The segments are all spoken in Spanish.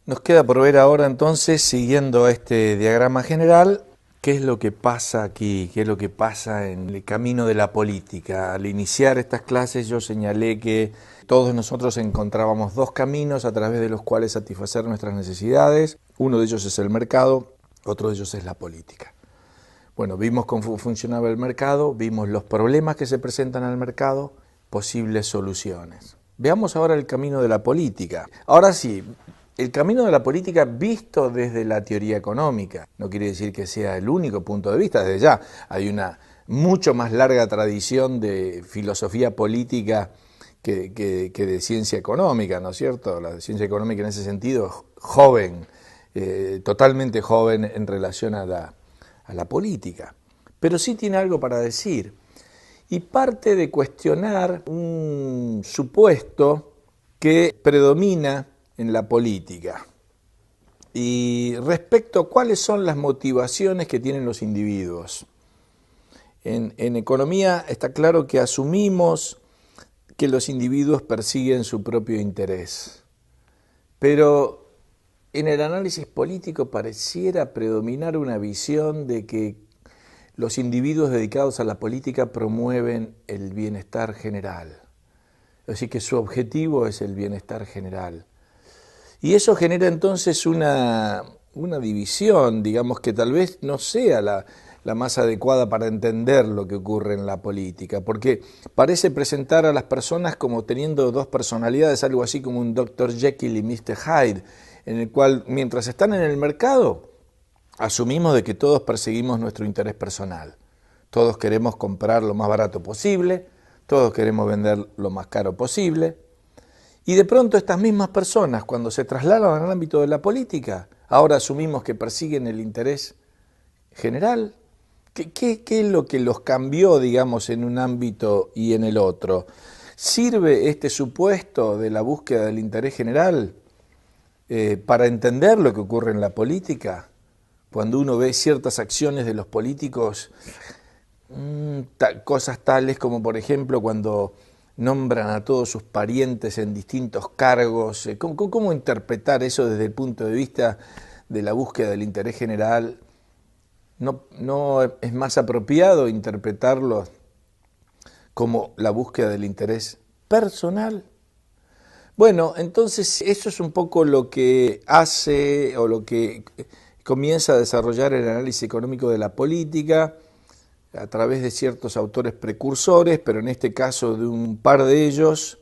Nos queda por ver ahora entonces, siguiendo este diagrama general, qué es lo que pasa aquí, qué es lo que pasa en el camino de la política. Al iniciar estas clases yo señalé que todos nosotros encontrábamos dos caminos a través de los cuales satisfacer nuestras necesidades. Uno de ellos es el mercado, otro de ellos es la política. Bueno, vimos cómo funcionaba el mercado, vimos los problemas que se presentan al mercado, posibles soluciones. Veamos ahora el camino de la política. Ahora sí, el camino de la política visto desde la teoría económica. No quiere decir que sea el único punto de vista, desde ya hay una mucho más larga tradición de filosofía política que de ciencia económica, ¿no es cierto? La ciencia económica en ese sentido es joven, totalmente joven en relación a la política. Pero sí tiene algo para decir. Y parte de cuestionar un supuesto que predomina en la política. Y respecto a cuáles son las motivaciones que tienen los individuos. En economía está claro que asumimos que los individuos persiguen su propio interés. Pero en el análisis político pareciera predominar una visión de que los individuos dedicados a la política promueven el bienestar general. Es decir, que su objetivo es el bienestar general. Y eso genera entonces una división, digamos, que tal vez no sea la más adecuada para entender lo que ocurre en la política, porque parece presentar a las personas como teniendo dos personalidades, algo así como un Dr. Jekyll y Mr. Hyde, en el cual mientras están en el mercado, asumimos de que todos perseguimos nuestro interés personal. Todos queremos comprar lo más barato posible, todos queremos vender lo más caro posible. Y de pronto estas mismas personas, cuando se trasladan al ámbito de la política, ahora asumimos que persiguen el interés general. ¿Qué es lo que los cambió, digamos, en un ámbito y en el otro? ¿Sirve este supuesto de la búsqueda del interés general para entender lo que ocurre en la política? Cuando uno ve ciertas acciones de los políticos, cosas tales como, por ejemplo, cuando nombran a todos sus parientes en distintos cargos. ¿Cómo interpretar eso desde el punto de vista de la búsqueda del interés general? ¿No es más apropiado interpretarlo como la búsqueda del interés personal? Bueno, entonces eso es un poco lo que hace o lo que comienza a desarrollar el análisis económico de la política a través de ciertos autores precursores, pero en este caso de un par de ellos,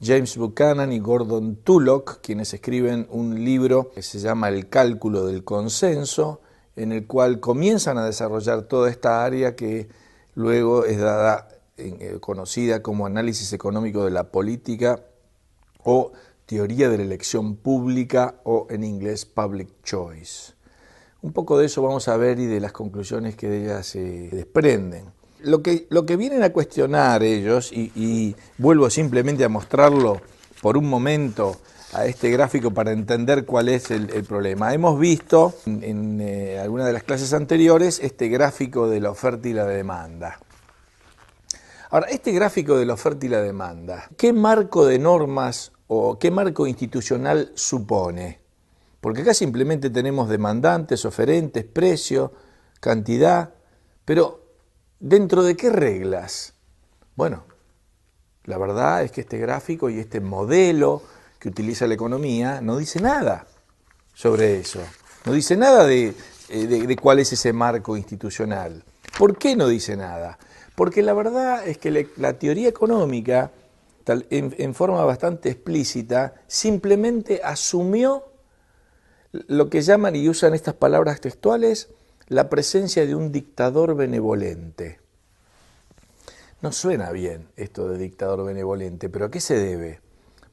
James Buchanan y Gordon Tullock, quienes escriben un libro que se llama El cálculo del consenso, en el cual comienzan a desarrollar toda esta área que luego es conocida como análisis económico de la política o teoría de la elección pública o en inglés public choice. Un poco de eso vamos a ver y de las conclusiones que de ellas se desprenden. Lo que vienen a cuestionar ellos, y vuelvo simplemente a mostrarlo por un momento a este gráfico para entender cuál es el problema. Hemos visto en algunas de las clases anteriores este gráfico de la oferta y la demanda. Ahora, este gráfico de la oferta y la demanda, ¿qué marco de normas o qué marco institucional supone? Porque acá simplemente tenemos demandantes, oferentes, precio, cantidad, pero ¿dentro de qué reglas? Bueno, la verdad es que este gráfico y este modelo que utiliza la economía no dice nada sobre eso, no dice nada de cuál es ese marco institucional. ¿Por qué no dice nada? Porque la verdad es que la teoría económica, en forma bastante explícita, simplemente asumió lo que llaman y usan estas palabras textuales, la presencia de un dictador benevolente. No suena bien esto de dictador benevolente, pero ¿a qué se debe?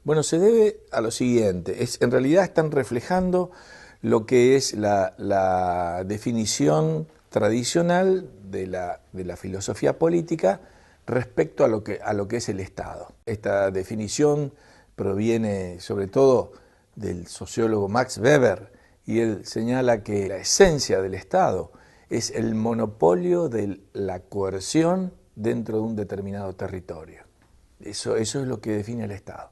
Bueno, se debe a lo siguiente, en realidad están reflejando lo que es la definición tradicional de la filosofía política respecto a lo que es el Estado. Esta definición proviene sobre todo del sociólogo Max Weber, y él señala que la esencia del Estado es el monopolio de la coerción dentro de un determinado territorio. Eso es lo que define el Estado.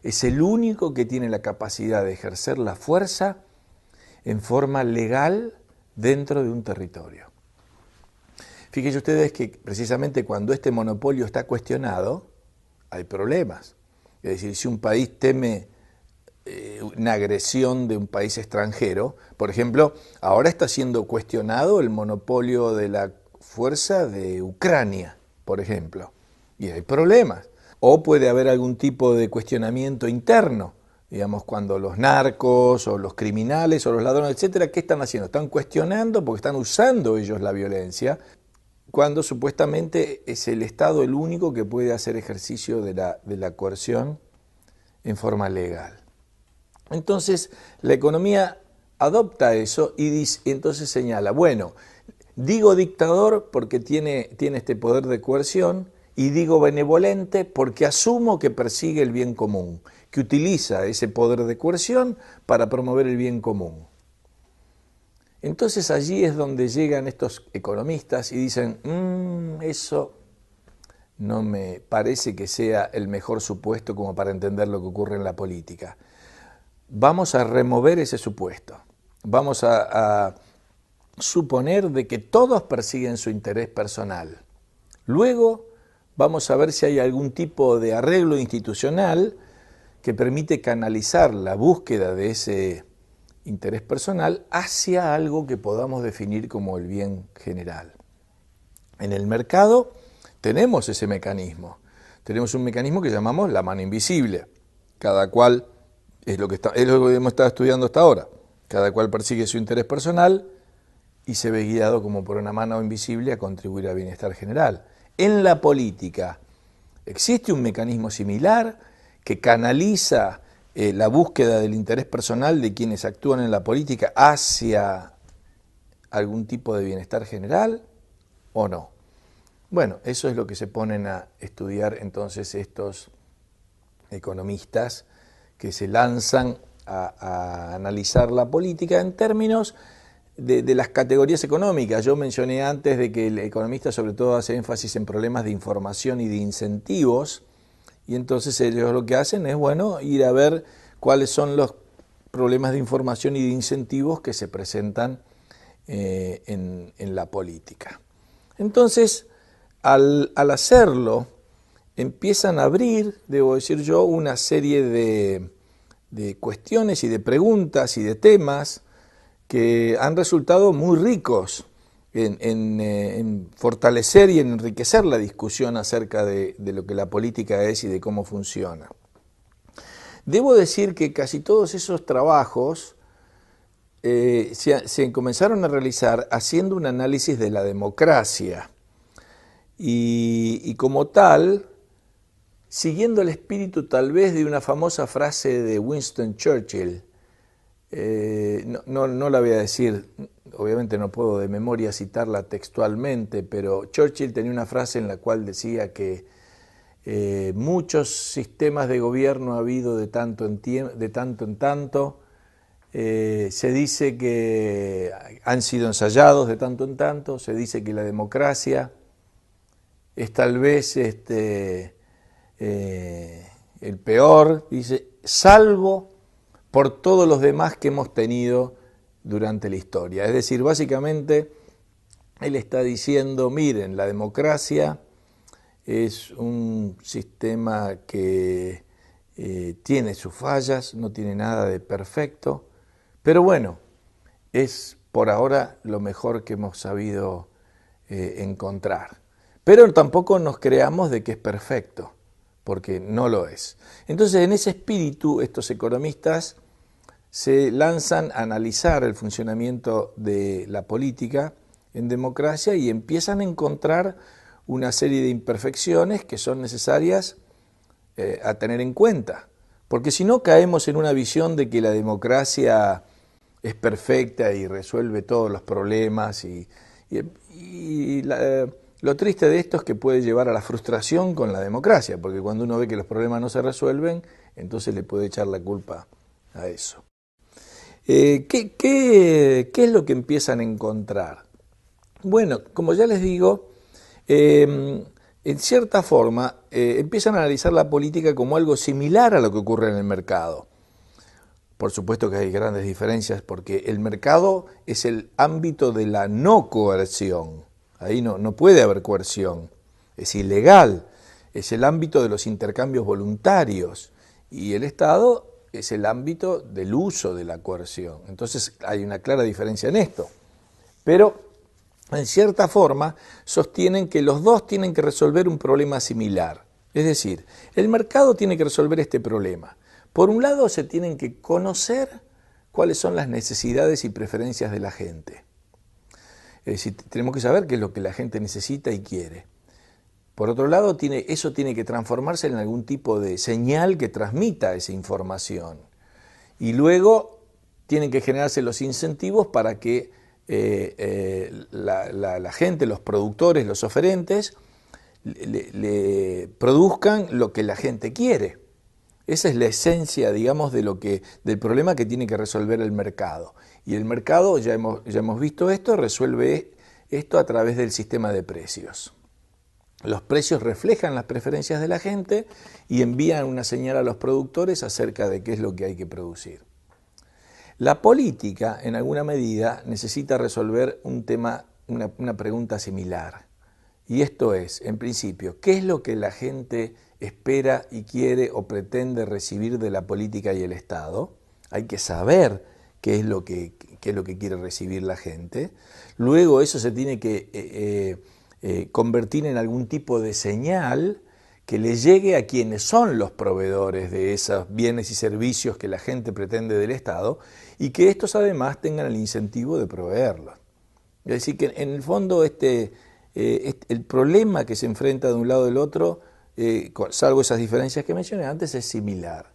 Es el único que tiene la capacidad de ejercer la fuerza en forma legal dentro de un territorio. Fíjense ustedes que precisamente cuando este monopolio está cuestionado, hay problemas. Es decir, si un país teme una agresión de un país extranjero, por ejemplo, ahora está siendo cuestionado el monopolio de la fuerza de Ucrania, por ejemplo, y hay problemas. O puede haber algún tipo de cuestionamiento interno, digamos, cuando los narcos o los criminales o los ladrones, etcétera, ¿qué están haciendo? Están cuestionando porque están usando ellos la violencia, cuando supuestamente es el Estado el único que puede hacer ejercicio de la coerción en forma legal. Entonces, la economía adopta eso y entonces señala, bueno, digo dictador porque tiene este poder de coerción y digo benevolente porque asumo que persigue el bien común, que utiliza ese poder de coerción para promover el bien común. Entonces allí es donde llegan estos economistas y dicen, eso no me parece que sea el mejor supuesto como para entender lo que ocurre en la política. Vamos a remover ese supuesto. Vamos a suponer de que todos persiguen su interés personal. Luego vamos a ver si hay algún tipo de arreglo institucional que permite canalizar la búsqueda de ese interés personal hacia algo que podamos definir como el bien general. En el mercado tenemos ese mecanismo. Tenemos un mecanismo que llamamos la mano invisible. Cada cual, es lo que hemos estado estudiando hasta ahora, cada cual persigue su interés personal y se ve guiado como por una mano invisible a contribuir al bienestar general. En la política existe un mecanismo similar que canaliza la búsqueda del interés personal de quienes actúan en la política hacia algún tipo de bienestar general o no. Bueno, eso es lo que se ponen a estudiar entonces estos economistas que se lanzan a analizar la política en términos de las categorías económicas. Yo mencioné antes de que el economista sobre todo hace énfasis en problemas de información y de incentivos, y entonces ellos lo que hacen es, bueno, ir a ver cuáles son los problemas de información y de incentivos que se presentan en la política. Entonces, al hacerlo, empiezan a abrir, debo decir yo, una serie de cuestiones y de preguntas y de temas que han resultado muy ricos en fortalecer y en enriquecer la discusión acerca de lo que la política es y de cómo funciona. Debo decir que casi todos esos trabajos se comenzaron a realizar haciendo un análisis de la democracia y como tal, siguiendo el espíritu tal vez de una famosa frase de Winston Churchill. No la voy a decir, obviamente no puedo de memoria citarla textualmente, pero Churchill tenía una frase en la cual decía que muchos sistemas de gobierno ha habido de tanto en tanto, se dice que han sido ensayados de tanto en tanto, se dice que la democracia es tal vez el peor, dice, salvo por todos los demás que hemos tenido durante la historia. Es decir, básicamente, él está diciendo, miren, la democracia es un sistema que tiene sus fallas, no tiene nada de perfecto, pero bueno, es por ahora lo mejor que hemos sabido encontrar. Pero tampoco nos creamos de que es perfecto, porque no lo es. Entonces, en ese espíritu, estos economistas se lanzan a analizar el funcionamiento de la política en democracia y empiezan a encontrar una serie de imperfecciones que son necesarias a tener en cuenta. Porque si no caemos en una visión de que la democracia es perfecta y resuelve todos los problemas lo triste de esto es que puede llevar a la frustración con la democracia, porque cuando uno ve que los problemas no se resuelven, entonces le puede echar la culpa a eso. ¿Qué es lo que empiezan a encontrar? Bueno, como ya les digo, en cierta forma, empiezan a analizar la política como algo similar a lo que ocurre en el mercado. Por supuesto que hay grandes diferencias porque el mercado es el ámbito de la no coerción. Ahí no puede haber coerción. Es ilegal. Es el ámbito de los intercambios voluntarios. Y el Estado es el ámbito del uso de la coerción. Entonces hay una clara diferencia en esto. Pero en cierta forma sostienen que los dos tienen que resolver un problema similar. Es decir, el mercado tiene que resolver este problema. Por un lado, se tienen que conocer cuáles son las necesidades y preferencias de la gente. Es decir, tenemos que saber qué es lo que la gente necesita y quiere. Por otro lado, eso tiene que transformarse en algún tipo de señal que transmita esa información. Y luego tienen que generarse los incentivos para que la gente, los productores, los oferentes, le produzcan lo que la gente quiere. Esa es la esencia, digamos, del problema que tiene que resolver el mercado. Y el mercado, ya hemos visto esto, resuelve esto a través del sistema de precios. Los precios reflejan las preferencias de la gente y envían una señal a los productores acerca de qué es lo que hay que producir. La política, en alguna medida, necesita resolver un tema, una pregunta similar. Y esto es, en principio, ¿qué es lo que la gente espera y quiere o pretende recibir de la política y el Estado? Hay que saber qué es lo que quiere recibir la gente. Luego eso se tiene que convertir en algún tipo de señal que le llegue a quienes son los proveedores de esos bienes y servicios que la gente pretende del Estado y que estos además tengan el incentivo de proveerlos. Es decir, que en el fondo el problema que se enfrenta de un lado del otro, salvo esas diferencias que mencioné antes, es similar.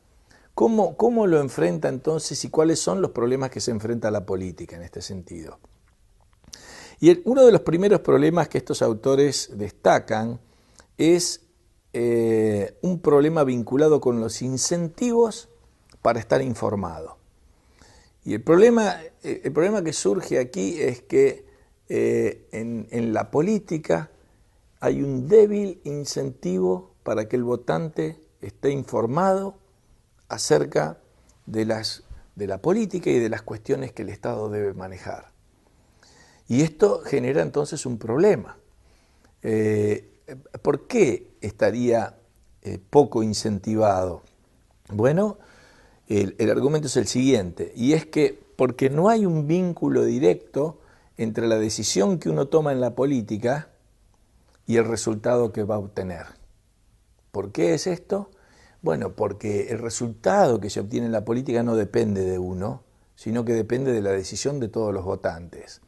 ¿Cómo lo enfrenta entonces y cuáles son los problemas que se enfrenta la política en este sentido? Y uno de los primeros problemas que estos autores destacan es un problema vinculado con los incentivos para estar informado. Y el problema que surge aquí es que en la política hay un débil incentivo para que el votante esté informado acerca de la política y de las cuestiones que el Estado debe manejar. Y esto genera entonces un problema. ¿Por qué estaría poco incentivado? Bueno, el argumento es el siguiente, y es que porque no hay un vínculo directo entre la decisión que uno toma en la política y el resultado que va a obtener. ¿Por qué es esto? Bueno, porque el resultado que se obtiene en la política no depende de uno, sino que depende de la decisión de todos los votantes.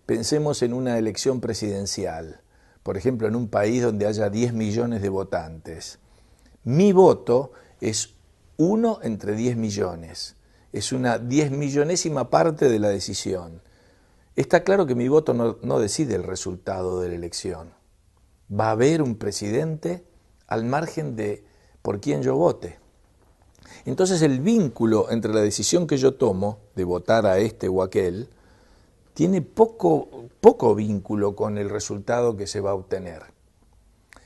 Pensemos en una elección presidencial, por ejemplo, en un país donde haya 10 millones de votantes. Mi voto es 1 entre 10 millones, es una 10.000.000ª parte de la decisión. Está claro que mi voto no decide el resultado de la elección. Va a haber un presidente al margen de por quién yo vote. Entonces el vínculo entre la decisión que yo tomo de votar a este o aquel tiene poco vínculo con el resultado que se va a obtener.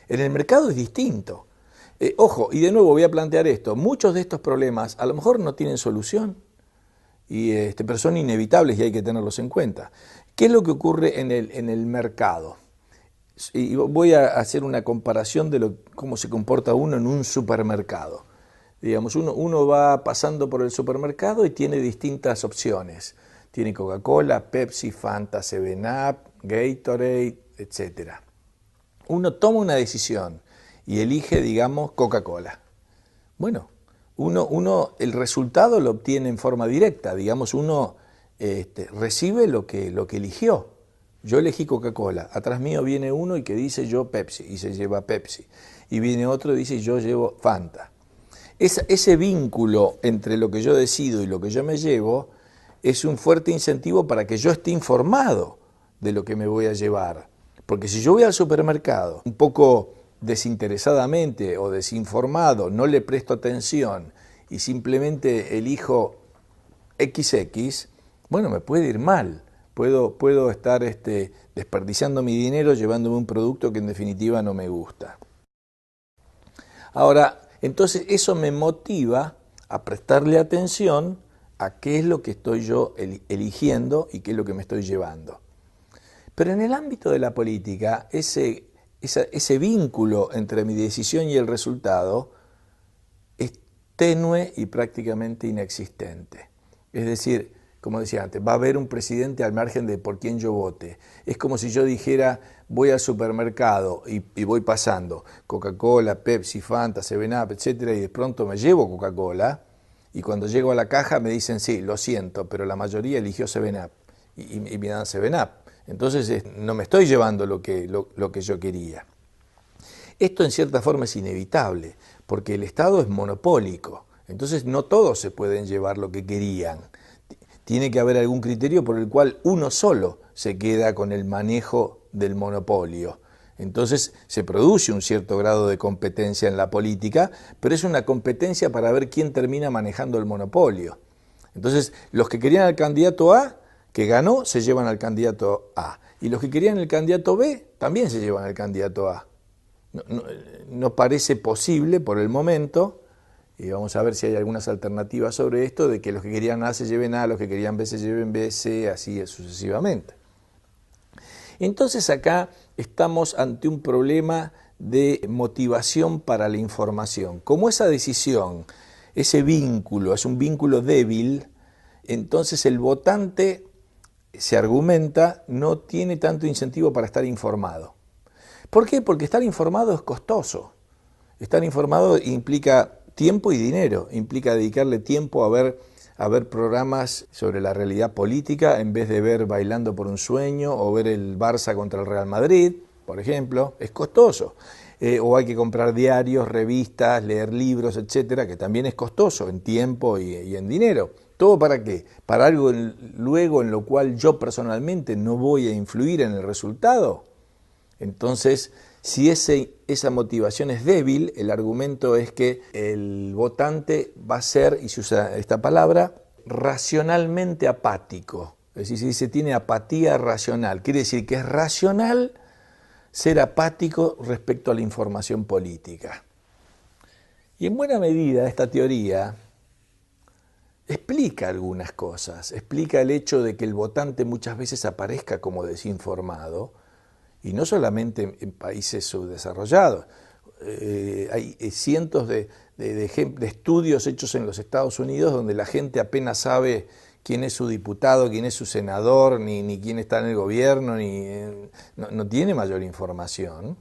En el mercado es distinto. Ojo, y de nuevo voy a plantear esto, muchos de estos problemas a lo mejor no tienen solución, pero son inevitables y hay que tenerlos en cuenta. ¿Qué es lo que ocurre en el mercado? Y voy a hacer una comparación de cómo se comporta uno en un supermercado. Digamos, uno va pasando por el supermercado y tiene distintas opciones. Tiene Coca-Cola, Pepsi, Fanta, 7-Up, Gatorade, etc. Uno toma una decisión y elige, digamos, Coca-Cola. Bueno, el resultado lo obtiene en forma directa, digamos, uno recibe lo que eligió. Yo elegí Coca-Cola, atrás mío viene uno y que dice yo Pepsi, y se lleva Pepsi. Y viene otro y dice yo llevo Fanta. Ese vínculo entre lo que yo decido y lo que yo me llevo es un fuerte incentivo para que yo esté informado de lo que me voy a llevar. Porque si yo voy al supermercado un poco desinteresadamente o desinformado, no le presto atención y simplemente elijo XX, bueno, me puede ir mal, puedo estar desperdiciando mi dinero llevándome un producto que en definitiva no me gusta. Ahora, entonces eso me motiva a prestarle atención a qué es lo que estoy yo eligiendo y qué es lo que me estoy llevando. Pero en el ámbito de la política, ese vínculo entre mi decisión y el resultado es tenue y prácticamente inexistente. Es decir, como decía antes, va a haber un presidente al margen de por quién yo vote. Es como si yo dijera, voy al supermercado y voy pasando Coca-Cola, Pepsi, Fanta, 7-Up, etcétera, y de pronto me llevo Coca-Cola, y cuando llego a la caja me dicen, sí, lo siento, pero la mayoría eligió 7-Up, y me dan 7-Up. Entonces no me estoy llevando lo que yo quería. Esto en cierta forma es inevitable, porque el Estado es monopólico, entonces no todos se pueden llevar lo que querían. Tiene que haber algún criterio por el cual uno solo se queda con el manejo del monopolio. Entonces se produce un cierto grado de competencia en la política, pero es una competencia para ver quién termina manejando el monopolio. Entonces los que querían al candidato A, que ganó, se llevan al candidato A. Y los que querían el candidato B, también se llevan al candidato A. No parece posible por el momento, y vamos a ver si hay algunas alternativas sobre esto, de que los que querían A se lleven A, los que querían B se lleven B, C, así sucesivamente. Entonces acá estamos ante un problema de motivación para la información. Como esa decisión, ese vínculo, es un vínculo débil, entonces el votante, se argumenta, no tiene tanto incentivo para estar informado. ¿Por qué? Porque estar informado es costoso. Estar informado implica tiempo y dinero, implica dedicarle tiempo a ver programas sobre la realidad política en vez de ver Bailando por un Sueño o ver el Barça contra el Real Madrid, por ejemplo, es costoso. O hay que comprar diarios, revistas, leer libros, etcétera, que también es costoso en tiempo y en dinero. ¿Todo para qué? Para algo luego en lo cual yo personalmente no voy a influir en el resultado. Entonces, si esa motivación es débil, el argumento es que el votante va a ser, y se usa esta palabra, racionalmente apático. Es decir, se dice tiene apatía racional. Quiere decir que es racional ser apático respecto a la información política. Y en buena medida esta teoría explica algunas cosas. Explica el hecho de que el votante muchas veces aparezca como desinformado, y no solamente en países subdesarrollados. Hay cientos de estudios hechos en los Estados Unidos donde la gente apenas sabe quién es su diputado, quién es su senador, ni quién está en el gobierno, no tiene mayor información.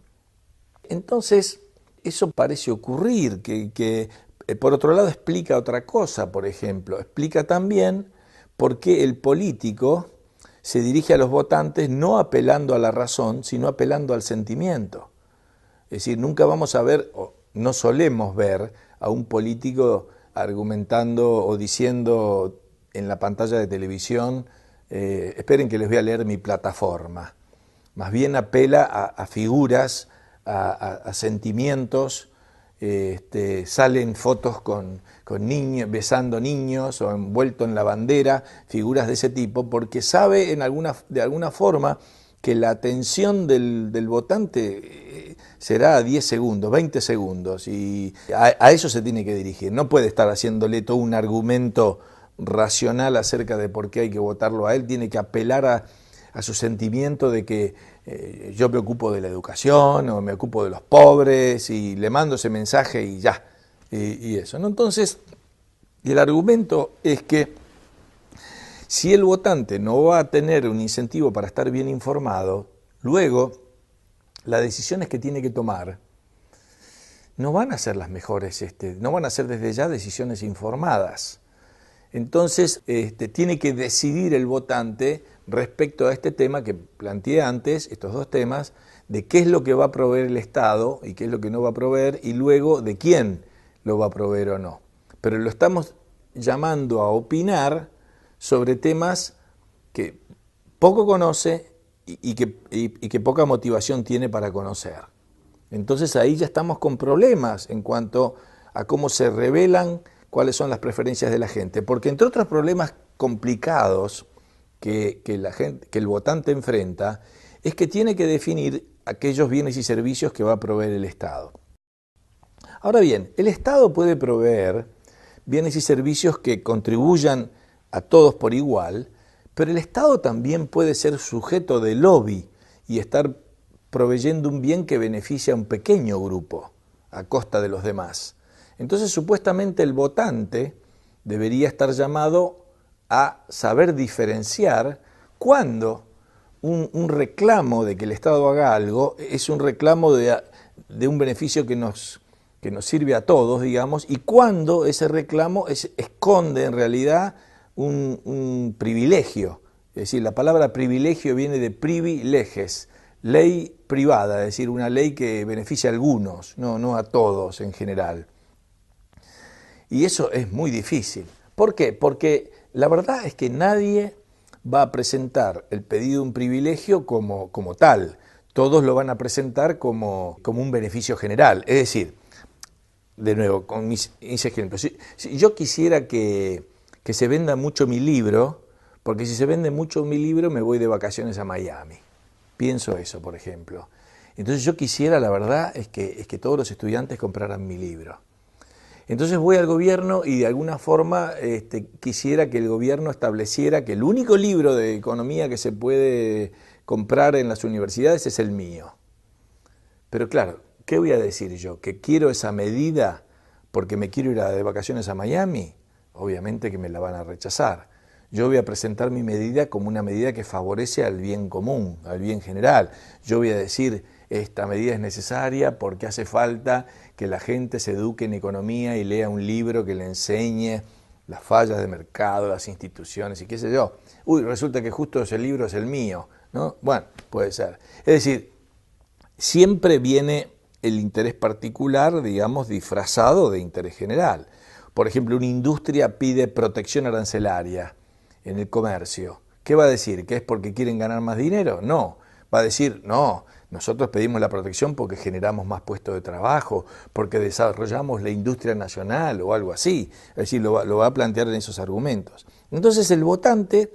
Entonces, eso parece ocurrir, que por otro lado explica otra cosa, por ejemplo, explica también por qué el político se dirige a los votantes no apelando a la razón, sino apelando al sentimiento. Es decir, nunca vamos a ver, o no solemos ver, a un político argumentando o diciendo en la pantalla de televisión, esperen que les voy a leer mi plataforma. Más bien apela a figuras, a sentimientos. Salen fotos con niños, besando niños o envuelto en la bandera, figuras de ese tipo, porque sabe de alguna forma que la atención del votante será a 10 segundos, 20 segundos, y a eso se tiene que dirigir. No puede estar haciéndole todo un argumento racional acerca de por qué hay que votarlo a él, tiene que apelar a su sentimiento de que yo me ocupo de la educación o me ocupo de los pobres y le mando ese mensaje y ya, y eso, ¿no? Entonces, el argumento es que si el votante no va a tener un incentivo para estar bien informado, luego las decisiones que tiene que tomar no van a ser las mejores, no van a ser desde ya decisiones informadas. Entonces, tiene que decidir el votante respecto a este tema que planteé antes, estos dos temas, de qué es lo que va a proveer el Estado y qué es lo que no va a proveer, y luego de quién lo va a proveer o no. Pero lo estamos llamando a opinar sobre temas que poco conoce y que poca motivación tiene para conocer. Entonces ahí ya estamos con problemas en cuanto a cómo se revelan cuáles son las preferencias de la gente, porque entre otros problemas complicados que el votante enfrenta es que tiene que definir aquellos bienes y servicios que va a proveer el Estado. Ahora bien, el Estado puede proveer bienes y servicios que contribuyan a todos por igual, pero el Estado también puede ser sujeto de lobby y estar proveyendo un bien que beneficia a un pequeño grupo a costa de los demás. Entonces, supuestamente el votante debería estar llamado a saber diferenciar cuándo un reclamo de que el Estado haga algo es un reclamo de un beneficio que nos sirve a todos, digamos, y cuándo ese reclamo esconde en realidad un privilegio. Es decir, la palabra privilegio viene de privileges, ley privada, es decir, una ley que beneficia a algunos, no a todos en general. Y eso es muy difícil. ¿Por qué? Porque la verdad es que nadie va a presentar el pedido de un privilegio como tal. Todos lo van a presentar como un beneficio general. Es decir, de nuevo, con mis ejemplos, si yo quisiera que se venda mucho mi libro, porque si se vende mucho mi libro me voy de vacaciones a Miami. Pienso eso, por ejemplo. Entonces yo quisiera, la verdad, es que todos los estudiantes compraran mi libro. Entonces voy al gobierno y de alguna forma quisiera que el gobierno estableciera que el único libro de economía que se puede comprar en las universidades es el mío. Pero claro, ¿qué voy a decir yo? ¿Que quiero esa medida porque me quiero ir de vacaciones a Miami? Obviamente que me la van a rechazar. Yo voy a presentar mi medida como una medida que favorece al bien común, al bien general. Yo voy a decir, esta medida es necesaria porque hace falta que la gente se eduque en economía y lea un libro que le enseñe las fallas de mercado, las instituciones y qué sé yo. Uy, resulta que justo ese libro es el mío, ¿no? Bueno, puede ser. Es decir, siempre viene el interés particular, digamos, disfrazado de interés general. Por ejemplo, una industria pide protección arancelaria en el comercio. ¿Qué va a decir? ¿Que es porque quieren ganar más dinero? No. Va a decir, no, nosotros pedimos la protección porque generamos más puestos de trabajo, porque desarrollamos la industria nacional o algo así. Es decir, lo va a plantear en esos argumentos. Entonces el votante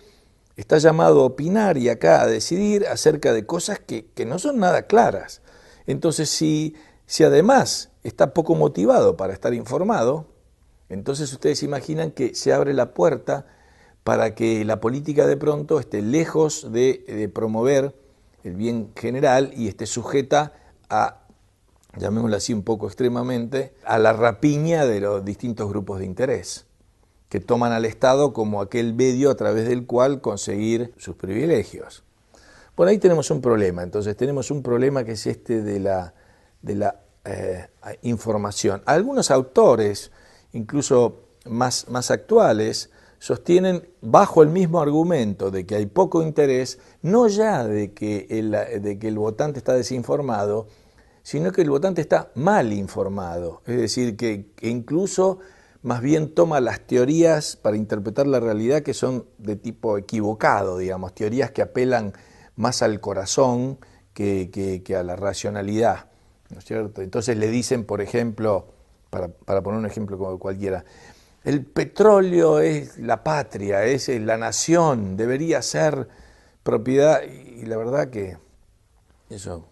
está llamado a opinar y acá a decidir acerca de cosas que no son nada claras. Entonces, si además está poco motivado para estar informado, entonces ustedes imaginan que se abre la puerta para que la política de pronto esté lejos de promover el bien general y esté sujeta a, llamémoslo así un poco extremadamente, a la rapiña de los distintos grupos de interés, que toman al Estado como aquel medio a través del cual conseguir sus privilegios. Bueno, ahí tenemos un problema, entonces tenemos un problema que es de la información. Algunos autores, incluso más actuales, sostienen bajo el mismo argumento de que hay poco interés, no ya de que el votante está desinformado, sino que el votante está mal informado. Es decir, que incluso más bien toma las teorías para interpretar la realidad que son de tipo equivocado, digamos, teorías que apelan más al corazón que a la racionalidad, ¿no es cierto? Entonces le dicen, por ejemplo, para poner un ejemplo como cualquiera, el petróleo es la patria, es la nación, debería ser propiedad, y la verdad que eso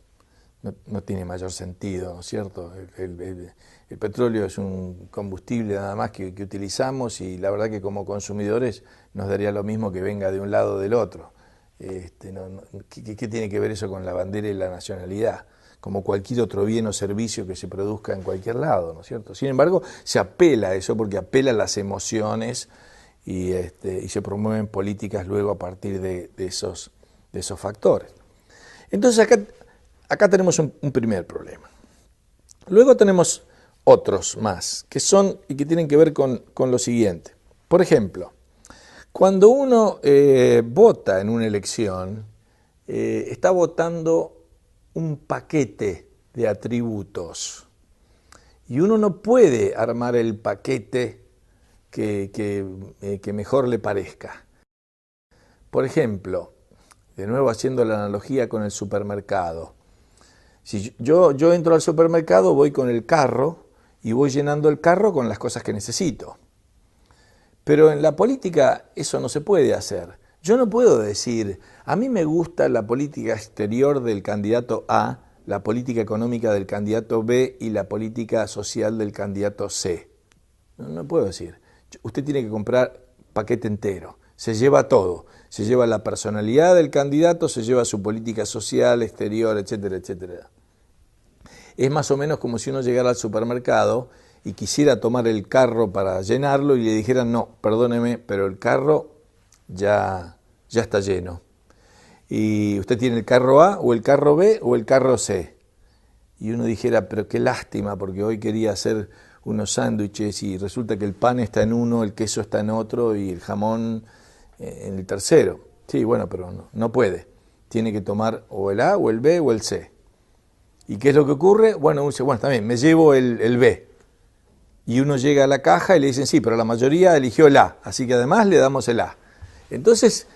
no tiene mayor sentido, ¿no es cierto? El petróleo es un combustible nada más que utilizamos y la verdad que como consumidores nos daría lo mismo que venga de un lado o del otro. ¿Qué tiene que ver eso con la bandera y la nacionalidad? Como cualquier otro bien o servicio que se produzca en cualquier lado, ¿no es cierto? Sin embargo, se apela a eso porque apela a las emociones y se promueven políticas luego a partir de esos factores. Entonces acá tenemos un primer problema. Luego tenemos otros más, que son y que tienen que ver con lo siguiente. Por ejemplo, cuando uno vota en una elección, está votando un paquete de atributos y uno no puede armar el paquete que mejor le parezca. Por ejemplo, de nuevo haciendo la analogía con el supermercado, si yo entro al supermercado, voy con el carro y voy llenando el carro con las cosas que necesito. Pero en la política eso no se puede hacer. Yo no puedo decir, a mí me gusta la política exterior del candidato A, la política económica del candidato B y la política social del candidato C. No puedo decir. Usted tiene que comprar paquete entero. Se lleva todo. Se lleva la personalidad del candidato, se lleva su política social, exterior, etcétera, etcétera. Es más o menos como si uno llegara al supermercado y quisiera tomar el carro para llenarlo y le dijeran, no, perdóneme, pero el carro ya está lleno. Y usted tiene el carro A o el carro B o el carro C. Y uno dijera, pero qué lástima, porque hoy quería hacer unos sándwiches y resulta que el pan está en uno, el queso está en otro y el jamón en el tercero. Sí, bueno, pero no puede. Tiene que tomar o el A o el B o el C. ¿Y qué es lo que ocurre? Bueno, uno dice, bueno, también me llevo el B. Y uno llega a la caja y le dicen, sí, pero la mayoría eligió el A, así que además le damos el A. Entonces,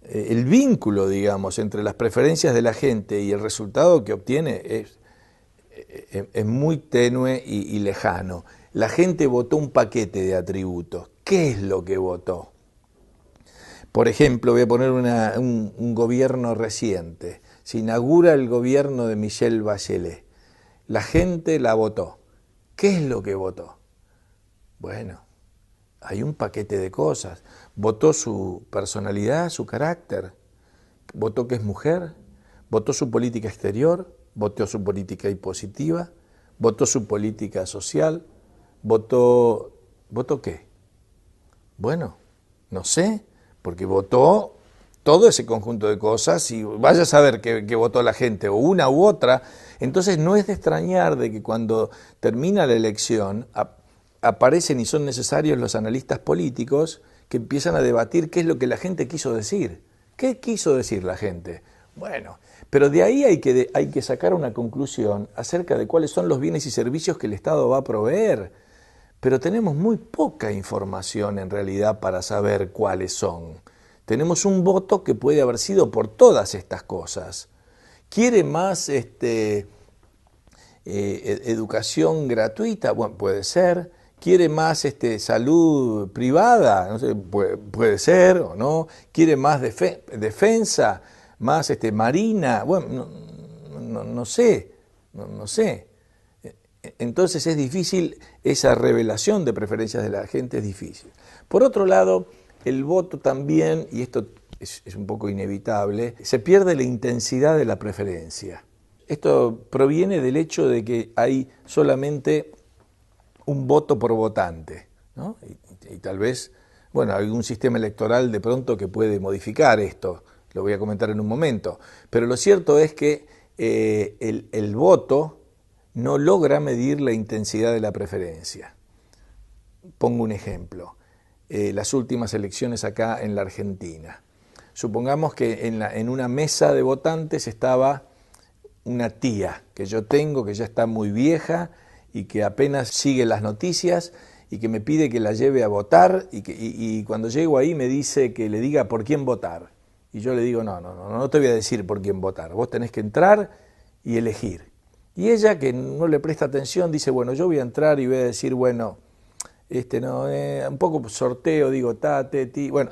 el vínculo, digamos, entre las preferencias de la gente y el resultado que obtiene es muy tenue y lejano. La gente votó un paquete de atributos. ¿Qué es lo que votó? Por ejemplo, voy a poner un gobierno reciente. Se inaugura el gobierno de Michelle Bachelet. La gente la votó. ¿Qué es lo que votó? Bueno, hay un paquete de cosas. Votó su personalidad, su carácter. Votó que es mujer. Votó su política exterior. Votó su política impositiva. Votó su política social. ¿Votó qué? Bueno, no sé, porque votó todo ese conjunto de cosas y vaya a saber que votó la gente, o una u otra. Entonces no es de extrañar de que cuando termina la elección aparecen y son necesarios los analistas políticos que empiezan a debatir qué es lo que la gente quiso decir. ¿Qué quiso decir la gente? Bueno, pero de ahí hay que sacar una conclusión acerca de cuáles son los bienes y servicios que el Estado va a proveer. Pero tenemos muy poca información en realidad para saber cuáles son. Tenemos un voto que puede haber sido por todas estas cosas. ¿Quiere más educación gratuita? Bueno, puede ser. ¿Quiere más salud privada? No sé, puede ser o no. ¿Quiere más defensa? ¿Más marina? Bueno, no sé. No sé. Entonces es difícil, esa revelación de preferencias de la gente es difícil. Por otro lado, el voto también, y esto es un poco inevitable, se pierde la intensidad de la preferencia. Esto proviene del hecho de que hay solamente un voto por votante, ¿no? Y tal vez, bueno, hay algún sistema electoral de pronto que puede modificar esto, lo voy a comentar en un momento, pero lo cierto es que el voto no logra medir la intensidad de la preferencia. Pongo un ejemplo, las últimas elecciones acá en la Argentina. Supongamos que en una mesa de votantes estaba una tía que yo tengo, que ya está muy vieja y que apenas sigue las noticias y que me pide que la lleve a votar y cuando llego ahí me dice que le diga por quién votar. Y yo le digo, no te voy a decir por quién votar, vos tenés que entrar y elegir. Y ella, que no le presta atención, dice, bueno, yo voy a entrar y voy a decir, bueno, un poco sorteo, digo, ti. Bueno,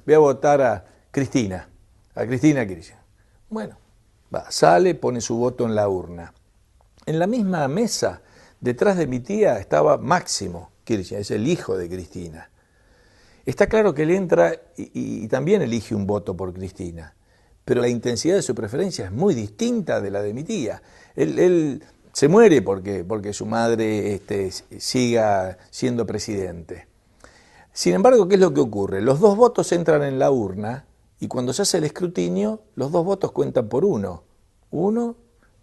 voy a votar a Cristina Kirchner. Bueno, sale, pone su voto en la urna. En la misma mesa, detrás de mi tía, estaba Máximo Kirchner, es el hijo de Cristina. Está claro que él entra y también elige un voto por Cristina, pero la intensidad de su preferencia es muy distinta de la de mi tía. Él se muere porque su madre siga siendo presidente. Sin embargo, ¿qué es lo que ocurre? Los dos votos entran en la urna y cuando se hace el escrutinio, los dos votos cuentan por uno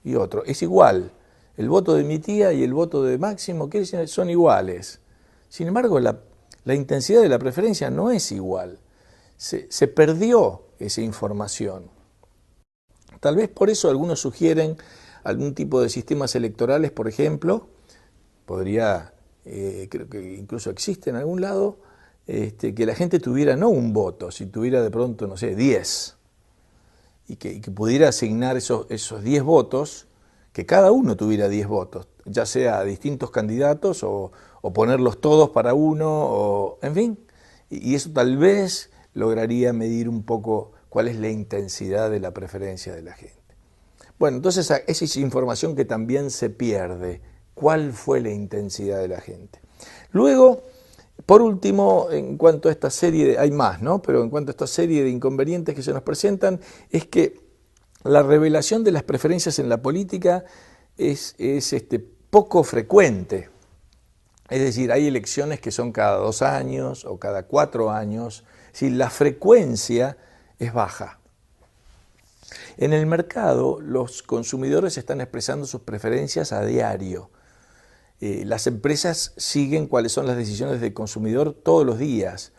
y otro. Es igual. El voto de mi tía y el voto de Máximo Kirchner son iguales. Sin embargo, la intensidad de la preferencia no es igual. Se perdió esa información. Tal vez por eso algunos sugieren algún tipo de sistemas electorales, por ejemplo, creo que incluso existe en algún lado, que la gente tuviera no un voto, si tuviera de pronto, no sé, 10, y que pudiera asignar esos 10 votos, que cada uno tuviera 10 votos, ya sea a distintos candidatos o ponerlos todos para uno, en fin, y eso tal vez lograría medir un poco cuál es la intensidad de la preferencia de la gente. Bueno, entonces esa es información que también se pierde. ¿Cuál fue la intensidad de la gente? Luego, por último, en cuanto a esta serie, hay más, ¿no? Pero en cuanto a esta serie de inconvenientes que se nos presentan, es que la revelación de las preferencias en la política es poco frecuente. Es decir, hay elecciones que son cada 2 años o cada 4 años. Si la frecuencia es baja. En el mercado, los consumidores están expresando sus preferencias a diario. Las empresas siguen cuáles son las decisiones del consumidor todos los días.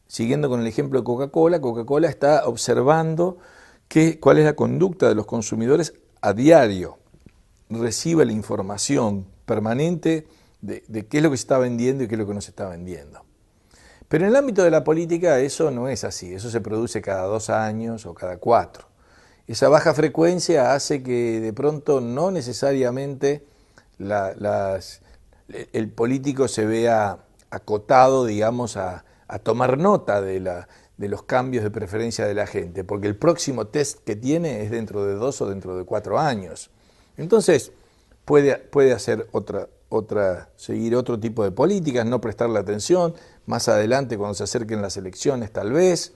Siguiendo con el ejemplo de Coca-Cola, Coca-Cola está observando cuál es la conducta de los consumidores a diario. Recibe la información permanente de qué es lo que se está vendiendo y qué es lo que no se está vendiendo. Pero en el ámbito de la política eso no es así, eso se produce cada 2 años o cada 4. Esa baja frecuencia hace que de pronto no necesariamente el político se vea acotado, digamos, a tomar nota de los cambios de preferencia de la gente, porque el próximo test que tiene es dentro de 2 o dentro de 4 años. Entonces, puede hacer seguir otro tipo de políticas, no prestarle atención, más adelante cuando se acerquen las elecciones tal vez.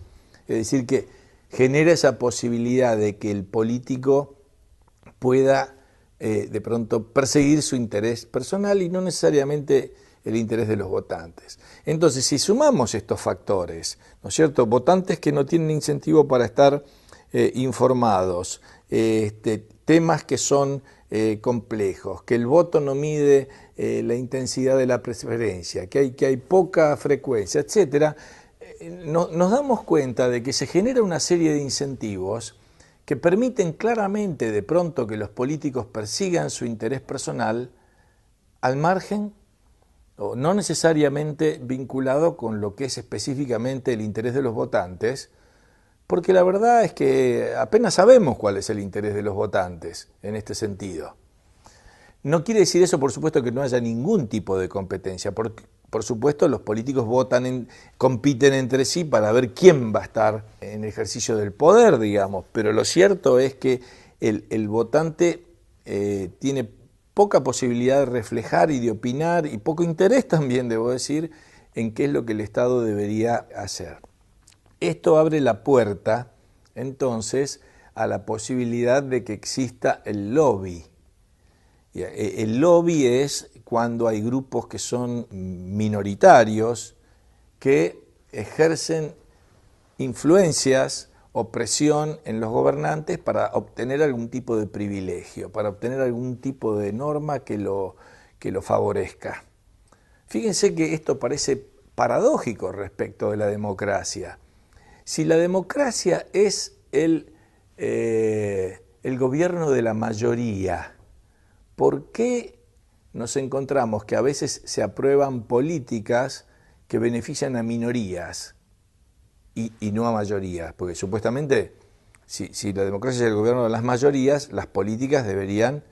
Es decir, que genera esa posibilidad de que el político pueda de pronto perseguir su interés personal y no necesariamente el interés de los votantes. Entonces, si sumamos estos factores, ¿no es cierto? Votantes que no tienen incentivo para estar informados, temas que son complejos, que el voto no mide la intensidad de la preferencia, que hay poca frecuencia, etcétera, nos damos cuenta de que se genera una serie de incentivos que permiten claramente de pronto que los políticos persigan su interés personal al margen o no necesariamente vinculado con lo que es específicamente el interés de los votantes, porque la verdad es que apenas sabemos cuál es el interés de los votantes en este sentido. No quiere decir eso, por supuesto, que no haya ningún tipo de competencia. Por supuesto, los políticos compiten entre sí para ver quién va a estar en el ejercicio del poder, digamos. Pero lo cierto es que el votante tiene poca posibilidad de reflejar y de opinar y poco interés también, debo decir, en qué es lo que el Estado debería hacer. Esto abre la puerta, entonces, a la posibilidad de que exista el lobby. El lobby es cuando hay grupos que son minoritarios, que ejercen influencias o presión en los gobernantes para obtener algún tipo de privilegio, para obtener algún tipo de norma que lo favorezca. Fíjense que esto parece paradójico respecto de la democracia. Si la democracia es el gobierno de la mayoría, ¿por qué nos encontramos que a veces se aprueban políticas que benefician a minorías y no a mayorías? Porque supuestamente, si la democracia es el gobierno de las mayorías, las políticas deberían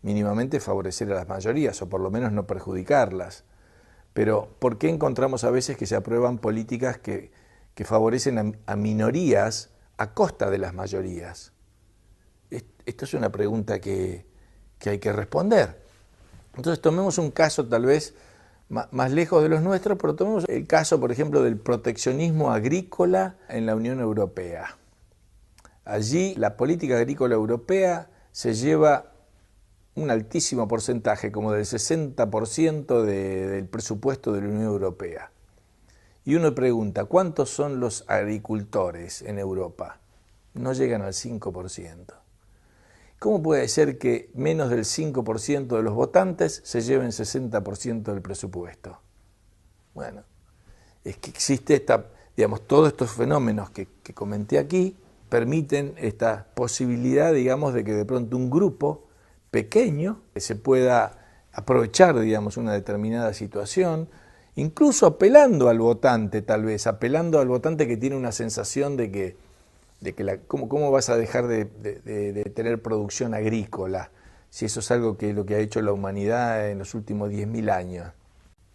mínimamente favorecer a las mayorías o por lo menos no perjudicarlas. Pero ¿por qué encontramos a veces que se aprueban políticas que favorecen a minorías a costa de las mayorías? Esto es una pregunta que hay que responder. Entonces tomemos un caso tal vez más lejos de los nuestros, pero tomemos el caso, por ejemplo, del proteccionismo agrícola en la Unión Europea. Allí la política agrícola europea se lleva un altísimo porcentaje, como del 60% del presupuesto de la Unión Europea. Y uno pregunta, ¿cuántos son los agricultores en Europa? No llegan al 5%. ¿Cómo puede ser que menos del 5% de los votantes se lleven 60% del presupuesto? Bueno, es que existe todos estos fenómenos que comenté aquí permiten esta posibilidad, digamos, de que de pronto un grupo pequeño se pueda aprovechar, una determinada situación, incluso apelando al votante, tal vez, apelando al votante que tiene una sensación de que ¿cómo vas a dejar de tener producción agrícola si eso es algo que lo que ha hecho la humanidad en los últimos 10.000 años?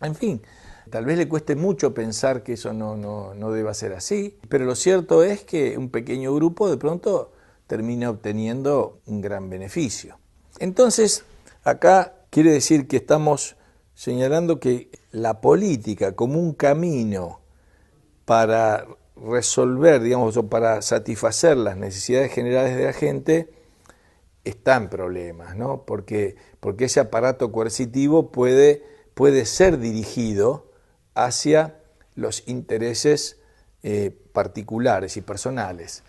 En fin, Tal vez le cueste mucho pensar que eso no deba ser así, pero lo cierto es que un pequeño grupo de pronto termina obteniendo un gran beneficio. Entonces, acá quiere decir que estamos señalando que la política como un camino para resolver, digamos, o para satisfacer las necesidades generales de la gente, está en problemas, ¿no? Porque ese aparato coercitivo puede ser dirigido hacia los intereses particulares y personales.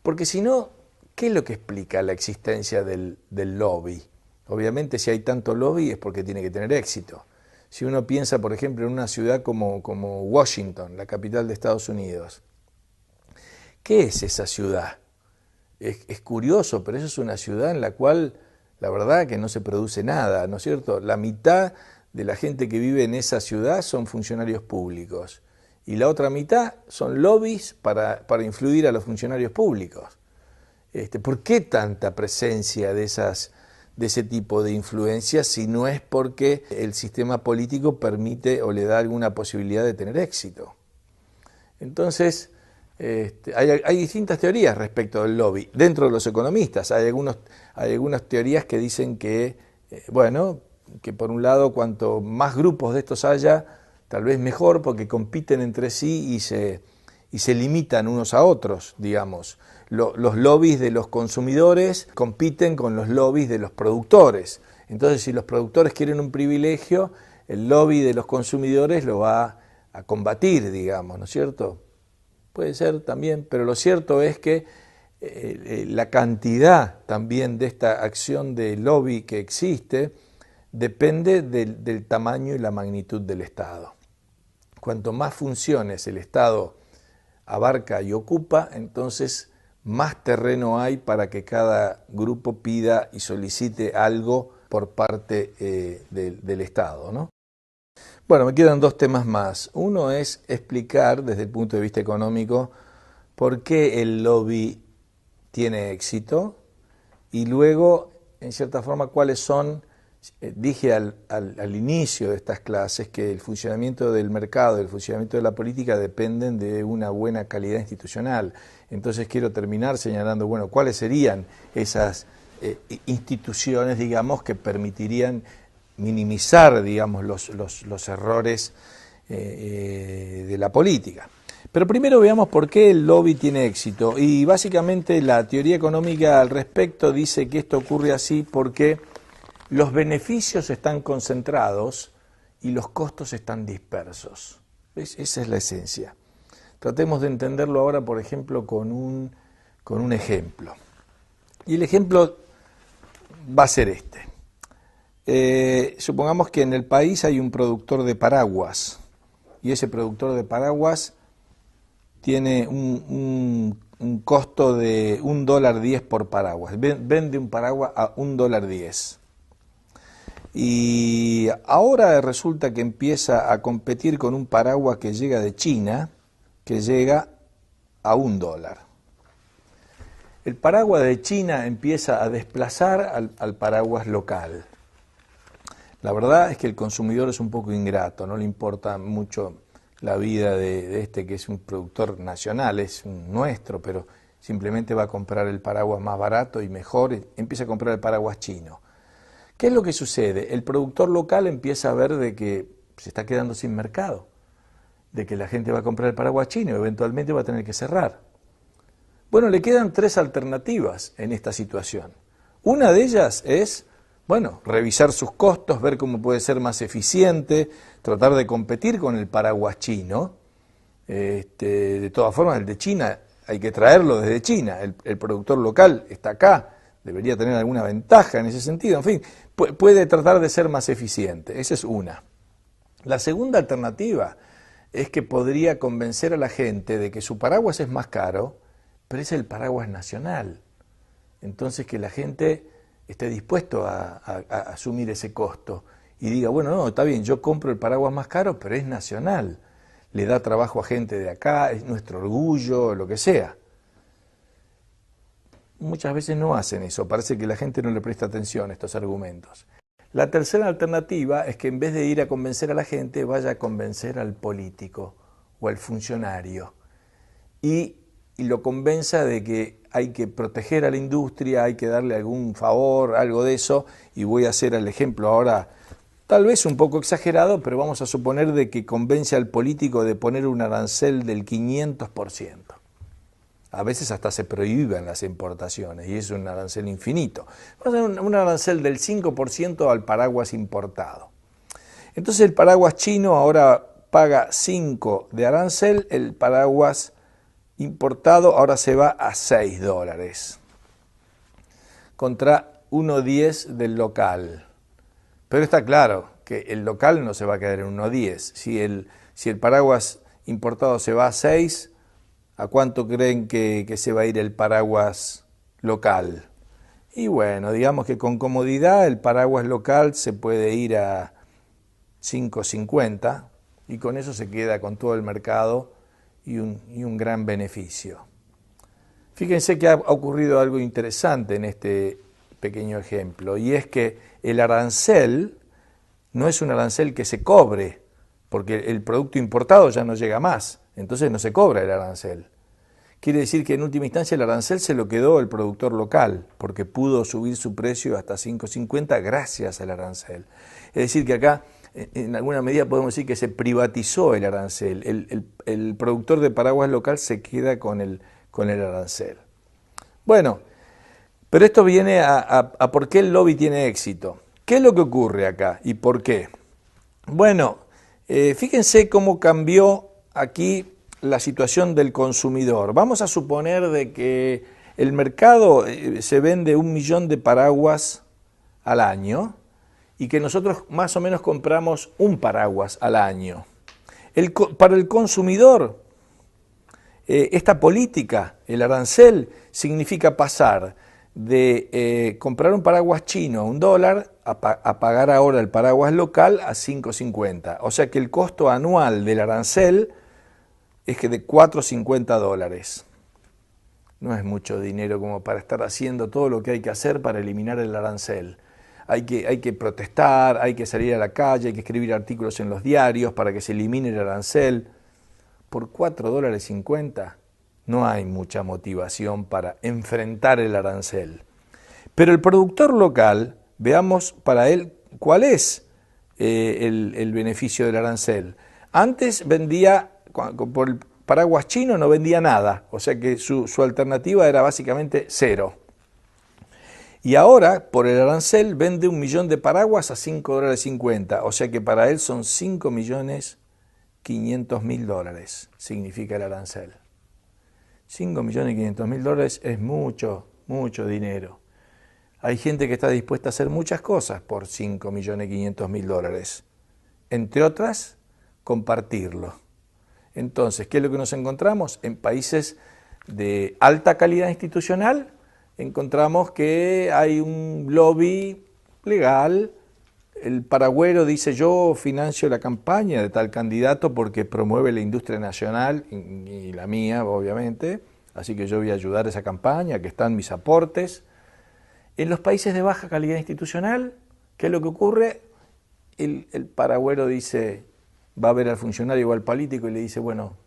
Porque si no, ¿qué es lo que explica la existencia del lobby? Obviamente, si hay tanto lobby es porque tiene que tener éxito. Si uno piensa, por ejemplo, en una ciudad como Washington, la capital de Estados Unidos, ¿qué es esa ciudad? Es curioso, pero eso es una ciudad en la cual la verdad que no se produce nada, ¿no es cierto? La mitad de la gente que vive en esa ciudad son funcionarios públicos y la otra mitad son lobbies para influir a los funcionarios públicos. ¿Por qué tanta presencia de ese tipo de influencias si no es porque el sistema político permite o le da alguna posibilidad de tener éxito? Entonces, hay distintas teorías respecto del lobby. Dentro de los economistas hay algunas teorías que dicen que, bueno, que por un lado cuanto más grupos de estos haya, tal vez mejor porque compiten entre sí y se limitan unos a otros, digamos. Los lobbies de los consumidores compiten con los lobbies de los productores. Entonces, si los productores quieren un privilegio, el lobby de los consumidores lo va a combatir, digamos, ¿no es cierto? Puede ser también, pero lo cierto es que la cantidad también de esta acción de lobby que existe depende del tamaño y la magnitud del Estado. Cuanto más funciones el Estado abarca y ocupa, entonces más terreno hay para que cada grupo pida y solicite algo por parte del Estado, ¿no? Bueno, me quedan dos temas más. Uno es explicar desde el punto de vista económico por qué el lobby tiene éxito y luego, en cierta forma, cuáles son, dije al inicio de estas clases que el funcionamiento del mercado, el funcionamiento de la política dependen de una buena calidad institucional. Entonces quiero terminar señalando, bueno, cuáles serían esas instituciones, digamos, que permitirían minimizar, digamos, los errores de la política. Pero primero veamos por qué el lobby tiene éxito. Y básicamente la teoría económica al respecto dice que esto ocurre así porque los beneficios están concentrados y los costos están dispersos. Esa es la esencia. Tratemos de entenderlo ahora, por ejemplo, con un ejemplo. Y el ejemplo va a ser este. Supongamos que en el país hay un productor de paraguas y ese productor de paraguas tiene un costo de $1.10 por paraguas. Vende un paraguas a $1.10. Y ahora resulta que empieza a competir con un paraguas que llega de China, que llega a $1. El paraguas de China empieza a desplazar al paraguas local. La verdad es que el consumidor es un poco ingrato, no le importa mucho la vida de este que es un productor nacional, es nuestro, pero simplemente va a comprar el paraguas más barato y mejor, y empieza a comprar el paraguas chino. ¿Qué es lo que sucede? El productor local empieza a ver de que se está quedando sin mercado, de que la gente va a comprar el paraguas chino y eventualmente va a tener que cerrar. Bueno, le quedan tres alternativas en esta situación. Una de ellas es, bueno, revisar sus costos, ver cómo puede ser más eficiente, tratar de competir con el paraguas chino. De todas formas, el de China hay que traerlo desde China. El productor local está acá, debería tener alguna ventaja en ese sentido. En fin, puede tratar de ser más eficiente. Esa es una. La segunda alternativa es que podría convencer a la gente de que su paraguas es más caro, pero es el paraguas nacional. Entonces que la gente esté dispuesto a asumir ese costo y diga, bueno, no, está bien, yo compro el paraguas más caro, pero es nacional, le da trabajo a gente de acá, es nuestro orgullo, lo que sea. Muchas veces no hacen eso, parece que la gente no le presta atención a estos argumentos. La tercera alternativa es que en vez de ir a convencer a la gente, vaya a convencer al político o al funcionario y lo convenza de que hay que proteger a la industria, hay que darle algún favor, algo de eso, y voy a hacer el ejemplo ahora, tal vez un poco exagerado, pero vamos a suponer de que convence al político de poner un arancel del 500%. A veces hasta se prohíben las importaciones y es un arancel infinito. Vamos a hacer un arancel del 5% al paraguas importado. Entonces el paraguas chino ahora paga 5 de arancel, el paraguas importado ahora se va a $6 contra 1,10 del local. Pero está claro que el local no se va a quedar en 1,10. Si el paraguas importado se va a 6, ¿a cuánto creen que se va a ir el paraguas local? Y bueno, digamos que con comodidad el paraguas local se puede ir a 5,50 y con eso se queda con todo el mercado y un gran beneficio. Fíjense que ha ocurrido algo interesante en este pequeño ejemplo, y es que el arancel no es un arancel que se cobre, porque el producto importado ya no llega más, entonces no se cobra el arancel. Quiere decir que en última instancia el arancel se lo quedó el productor local, porque pudo subir su precio hasta 5,50 gracias al arancel. Es decir que acá, en alguna medida podemos decir que se privatizó el arancel, el productor de paraguas local se queda con el arancel. Bueno, pero esto viene a por qué el lobby tiene éxito. ¿Qué es lo que ocurre acá y por qué? Bueno, fíjense cómo cambió aquí la situación del consumidor. Vamos a suponer de que el mercado se vende 1 millón de paraguas al año y que nosotros más o menos compramos un paraguas al año. Para el consumidor, esta política, el arancel, significa pasar de comprar un paraguas chino a $1 a pagar ahora el paraguas local a 5,50. O sea que el costo anual del arancel es que de $4,50. No es mucho dinero como para estar haciendo todo lo que hay que hacer para eliminar el arancel. Hay que protestar, hay que salir a la calle, hay que escribir artículos en los diarios para que se elimine el arancel. Por $4,50 no hay mucha motivación para enfrentar el arancel. Pero el productor local, veamos para él cuál es el beneficio del arancel. Antes vendía, por el paraguas chino no vendía nada, o sea que su alternativa era básicamente cero. Y ahora, por el arancel, vende 1 millón de paraguas a $5,50, o sea que para él son $5.500.000, significa el arancel. $5.500.000 es mucho, mucho dinero. Hay gente que está dispuesta a hacer muchas cosas por $5.500.000, entre otras, compartirlo. Entonces, ¿qué es lo que nos encontramos? En países de alta calidad institucional, encontramos que hay un lobby legal. El paragüero dice: yo financio la campaña de tal candidato porque promueve la industria nacional y la mía, obviamente, así que yo voy a ayudar a esa campaña, que están mis aportes. En los países de baja calidad institucional, ¿qué es lo que ocurre? El paragüero dice, va a ver al funcionario o al político y le dice: bueno,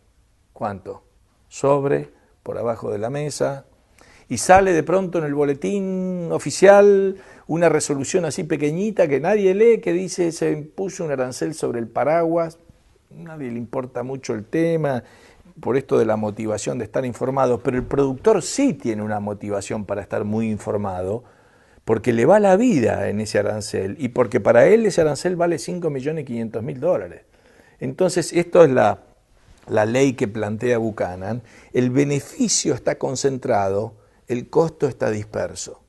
¿cuánto? Sobre, por abajo de la mesa. Y sale de pronto en el boletín oficial una resolución así pequeñita que nadie lee, que dice: se impuso un arancel sobre el paraguas. Nadie le importa mucho el tema por esto de la motivación de estar informado, pero el productor sí tiene una motivación para estar muy informado, porque le va la vida en ese arancel y porque para él ese arancel vale $5.500.000. Entonces, esto es la ley que plantea Buchanan. El beneficio está concentrado, el costo está disperso.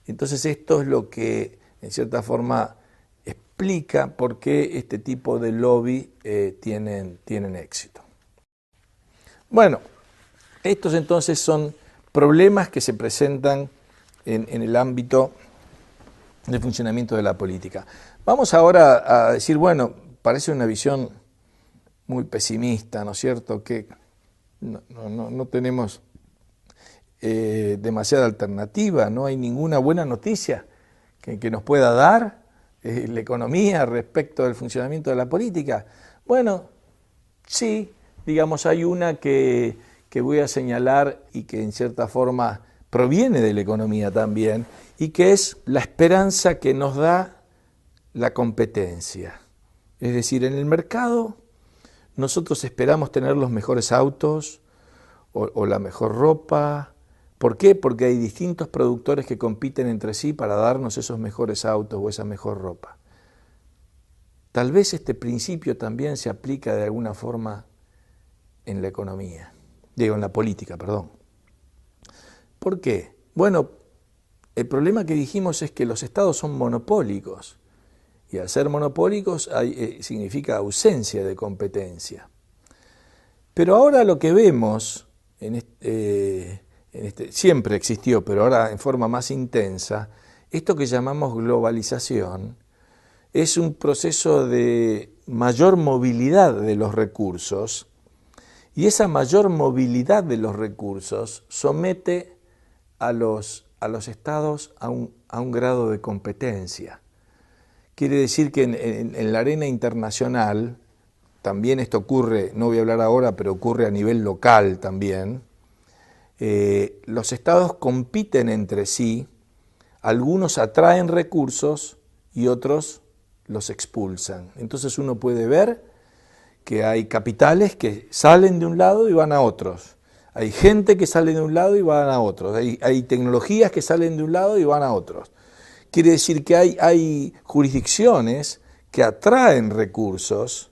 Entonces, esto es lo que, en cierta forma, explica por qué este tipo de lobby tienen éxito. Bueno, estos entonces son problemas que se presentan en el ámbito del funcionamiento de la política. Vamos ahora a decir, bueno, parece una visión muy pesimista, ¿no es cierto?, que no tenemos demasiada alternativa, no hay ninguna buena noticia que nos pueda dar. la economía respecto del funcionamiento de la política? Bueno, sí, digamos, hay una que voy a señalar y que en cierta forma proviene de la economía también, y que es la esperanza que nos da la competencia. Es decir, en el mercado nosotros esperamos tener los mejores autos o la mejor ropa. ¿Por qué? Porque hay distintos productores que compiten entre sí para darnos esos mejores autos o esa mejor ropa. Tal vez este principio también se aplica de alguna forma en la economía, en la política, perdón. ¿Por qué? Bueno, el problema que dijimos es que los estados son monopólicos, y al ser monopólicos significa ausencia de competencia. Pero ahora lo que vemos, siempre existió, pero ahora en forma más intensa, esto que llamamos globalización, es un proceso de mayor movilidad de los recursos, y esa mayor movilidad de los recursos somete a los estados a un grado de competencia. Quiere decir que en la arena internacional, también esto ocurre, no voy a hablar ahora, pero ocurre a nivel local también, los estados compiten entre sí, algunos atraen recursos y otros los expulsan. Entonces uno puede ver que hay capitales que salen de un lado y van a otros. Hay gente que sale de un lado y van a otros. Hay tecnologías que salen de un lado y van a otros. Quiere decir que hay jurisdicciones que atraen recursos,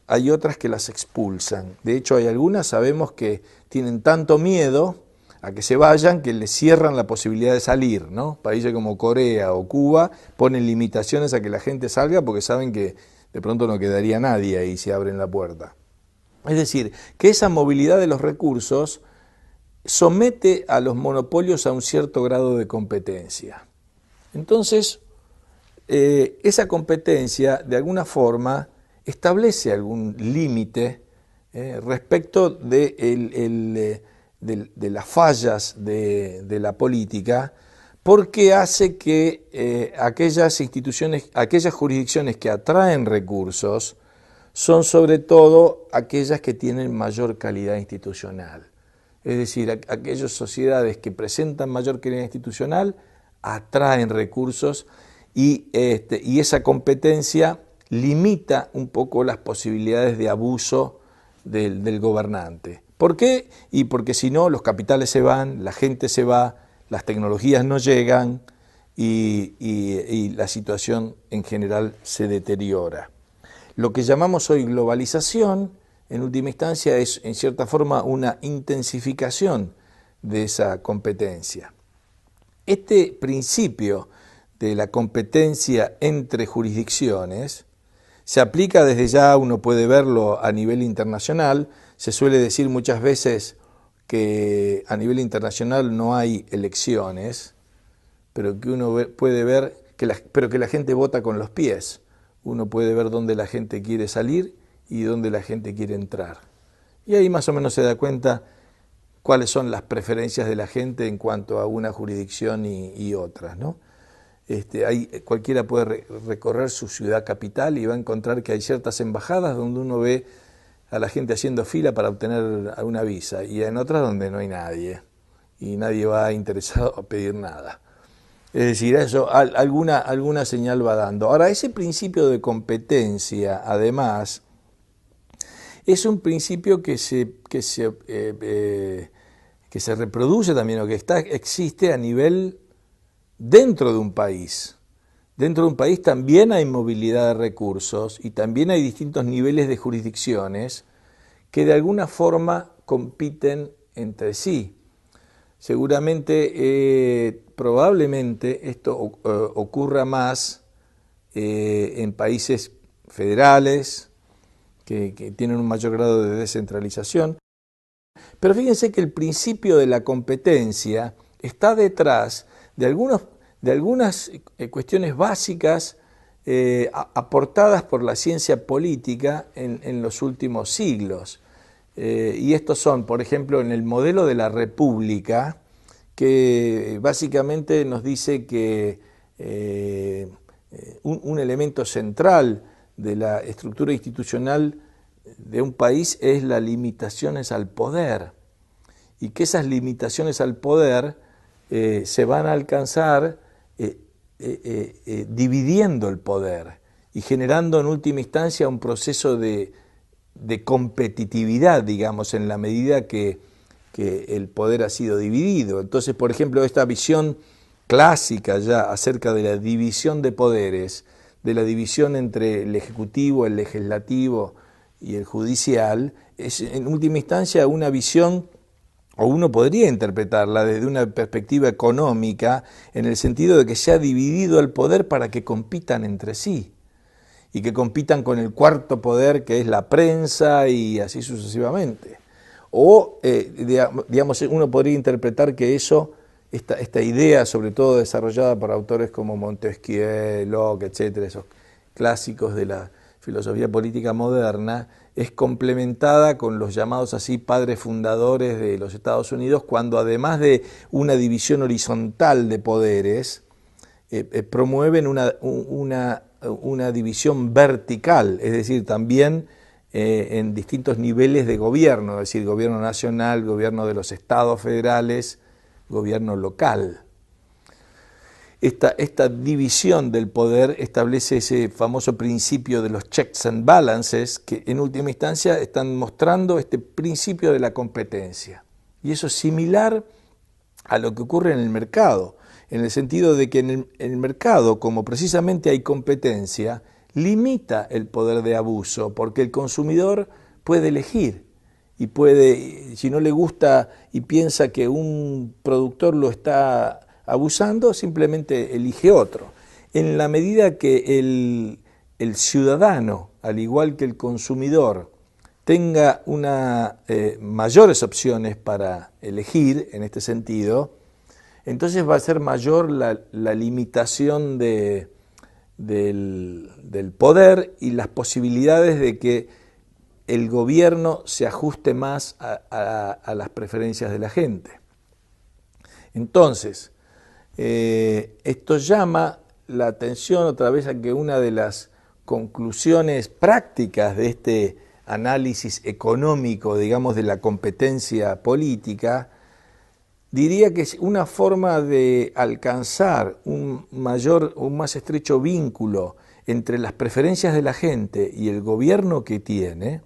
hay otras que las expulsan. De hecho, hay algunas, sabemos que tienen tanto miedo a que se vayan que les cierran la posibilidad de salir, ¿no? Países como Corea o Cuba ponen limitaciones a que la gente salga porque saben que de pronto no quedaría nadie ahí si abren la puerta. Es decir, que esa movilidad de los recursos somete a los monopolios a un cierto grado de competencia. Entonces, esa competencia, de alguna forma, establece algún límite respecto de las fallas de la política, porque hace que aquellas jurisdicciones que atraen recursos son sobre todo aquellas que tienen mayor calidad institucional. Es decir, aquellas sociedades que presentan mayor calidad institucional atraen recursos y esa competencia limita un poco las posibilidades de abuso del gobernante. ¿Por qué? Y porque si no, los capitales se van, la gente se va, las tecnologías no llegan y la situación en general se deteriora. Lo que llamamos hoy globalización, en última instancia, es en cierta forma una intensificación de esa competencia. Este principio de la competencia entre jurisdicciones se aplica desde ya, uno puede verlo a nivel internacional. Se suele decir muchas veces que a nivel internacional no hay elecciones, pero que uno puede ver pero que la gente vota con los pies. Uno puede ver dónde la gente quiere salir y dónde la gente quiere entrar. Y ahí más o menos se da cuenta cuáles son las preferencias de la gente en cuanto a una jurisdicción y otras, ¿no? Cualquiera puede recorrer su ciudad capital y va a encontrar que hay ciertas embajadas donde uno ve a la gente haciendo fila para obtener una visa, y en otras donde no hay nadie, y nadie va interesado a pedir nada. Es decir, eso alguna señal va dando. Ahora, ese principio de competencia, además, es un principio que se reproduce también, o que existe a nivel dentro de un país. Dentro de un país también hay movilidad de recursos y también hay distintos niveles de jurisdicciones que de alguna forma compiten entre sí. Seguramente, probablemente, esto ocurra más en países federales que tienen un mayor grado de descentralización. Pero fíjense que el principio de la competencia está detrás de algunas cuestiones básicas aportadas por la ciencia política en los últimos siglos. Y estos son, por ejemplo, en el modelo de la República, que básicamente nos dice que un elemento central de la estructura institucional de un país es las limitaciones al poder, y que esas limitaciones al poder se van a alcanzar dividiendo el poder y generando en última instancia un proceso de competitividad, digamos, en la medida que el poder ha sido dividido. Entonces, por ejemplo, esta visión clásica ya acerca de la división de poderes, de la división entre el ejecutivo, el legislativo y el judicial, es en última instancia una visión, o uno podría interpretarla desde una perspectiva económica, en el sentido de que se ha dividido el poder para que compitan entre sí, y que compitan con el cuarto poder, que es la prensa, y así sucesivamente. O, digamos, uno podría interpretar que esta idea, sobre todo desarrollada por autores como Montesquieu, Locke, etcétera, esos clásicos de la filosofía política moderna, es complementada con los llamados así padres fundadores de los Estados Unidos, cuando además de una división horizontal de poderes, promueven una división vertical, es decir, también en distintos niveles de gobierno, es decir, gobierno nacional, gobierno de los estados federales, gobierno local. Esta división del poder establece ese famoso principio de los checks and balances, que en última instancia están mostrando este principio de la competencia. Y eso es similar a lo que ocurre en el mercado, en el sentido de que en el mercado, como precisamente hay competencia, limita el poder de abuso, porque el consumidor puede elegir y puede, si no le gusta y piensa que un productor lo está abusando, simplemente elige otro. En la medida que el ciudadano, al igual que el consumidor, tenga mayores opciones para elegir en este sentido, entonces va a ser mayor la limitación del poder y las posibilidades de que el gobierno se ajuste más a las preferencias de la gente. Entonces, esto llama la atención otra vez a que una de las conclusiones prácticas de este análisis económico, digamos, de la competencia política, diría que es una forma de alcanzar un más estrecho vínculo entre las preferencias de la gente y el gobierno que tiene,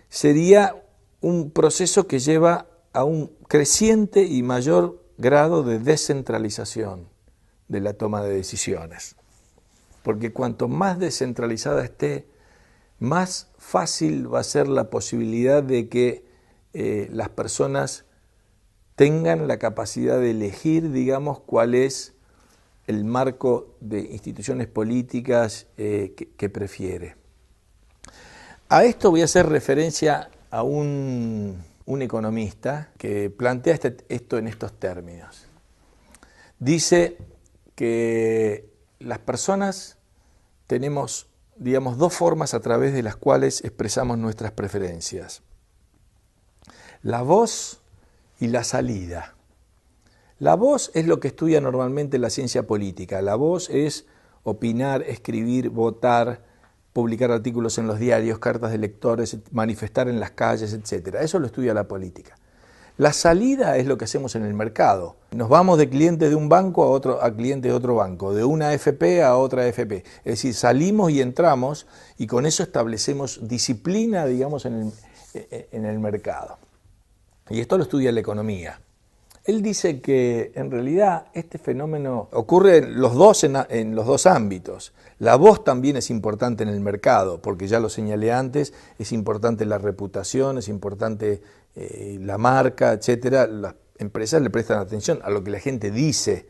sería un proceso que lleva a un creciente y mayor grado de descentralización de la toma de decisiones. Porque cuanto más descentralizada esté, más fácil va a ser la posibilidad de que las personas tengan la capacidad de elegir, digamos, cuál es el marco de instituciones políticas que prefiere. A esto voy a hacer referencia a un economista que plantea esto en estos términos. Dice que las personas tenemos, digamos, dos formas a través de las cuales expresamos nuestras preferencias: la voz y la salida. La voz es lo que estudia normalmente la ciencia política. La voz es opinar, escribir, votar, publicar artículos en los diarios, cartas de lectores, manifestar en las calles, etc. Eso lo estudia la política. La salida es lo que hacemos en el mercado. Nos vamos de cliente de un banco a cliente de otro banco, de una AFP a otra AFP. Es decir, salimos y entramos y con eso establecemos disciplina, digamos, en el mercado. Y esto lo estudia la economía. Él dice que en realidad este fenómeno ocurre en los dos ámbitos. La voz también es importante en el mercado, porque ya lo señalé antes, es importante la reputación, es importante la marca, etcétera. Las empresas le prestan atención a lo que la gente dice.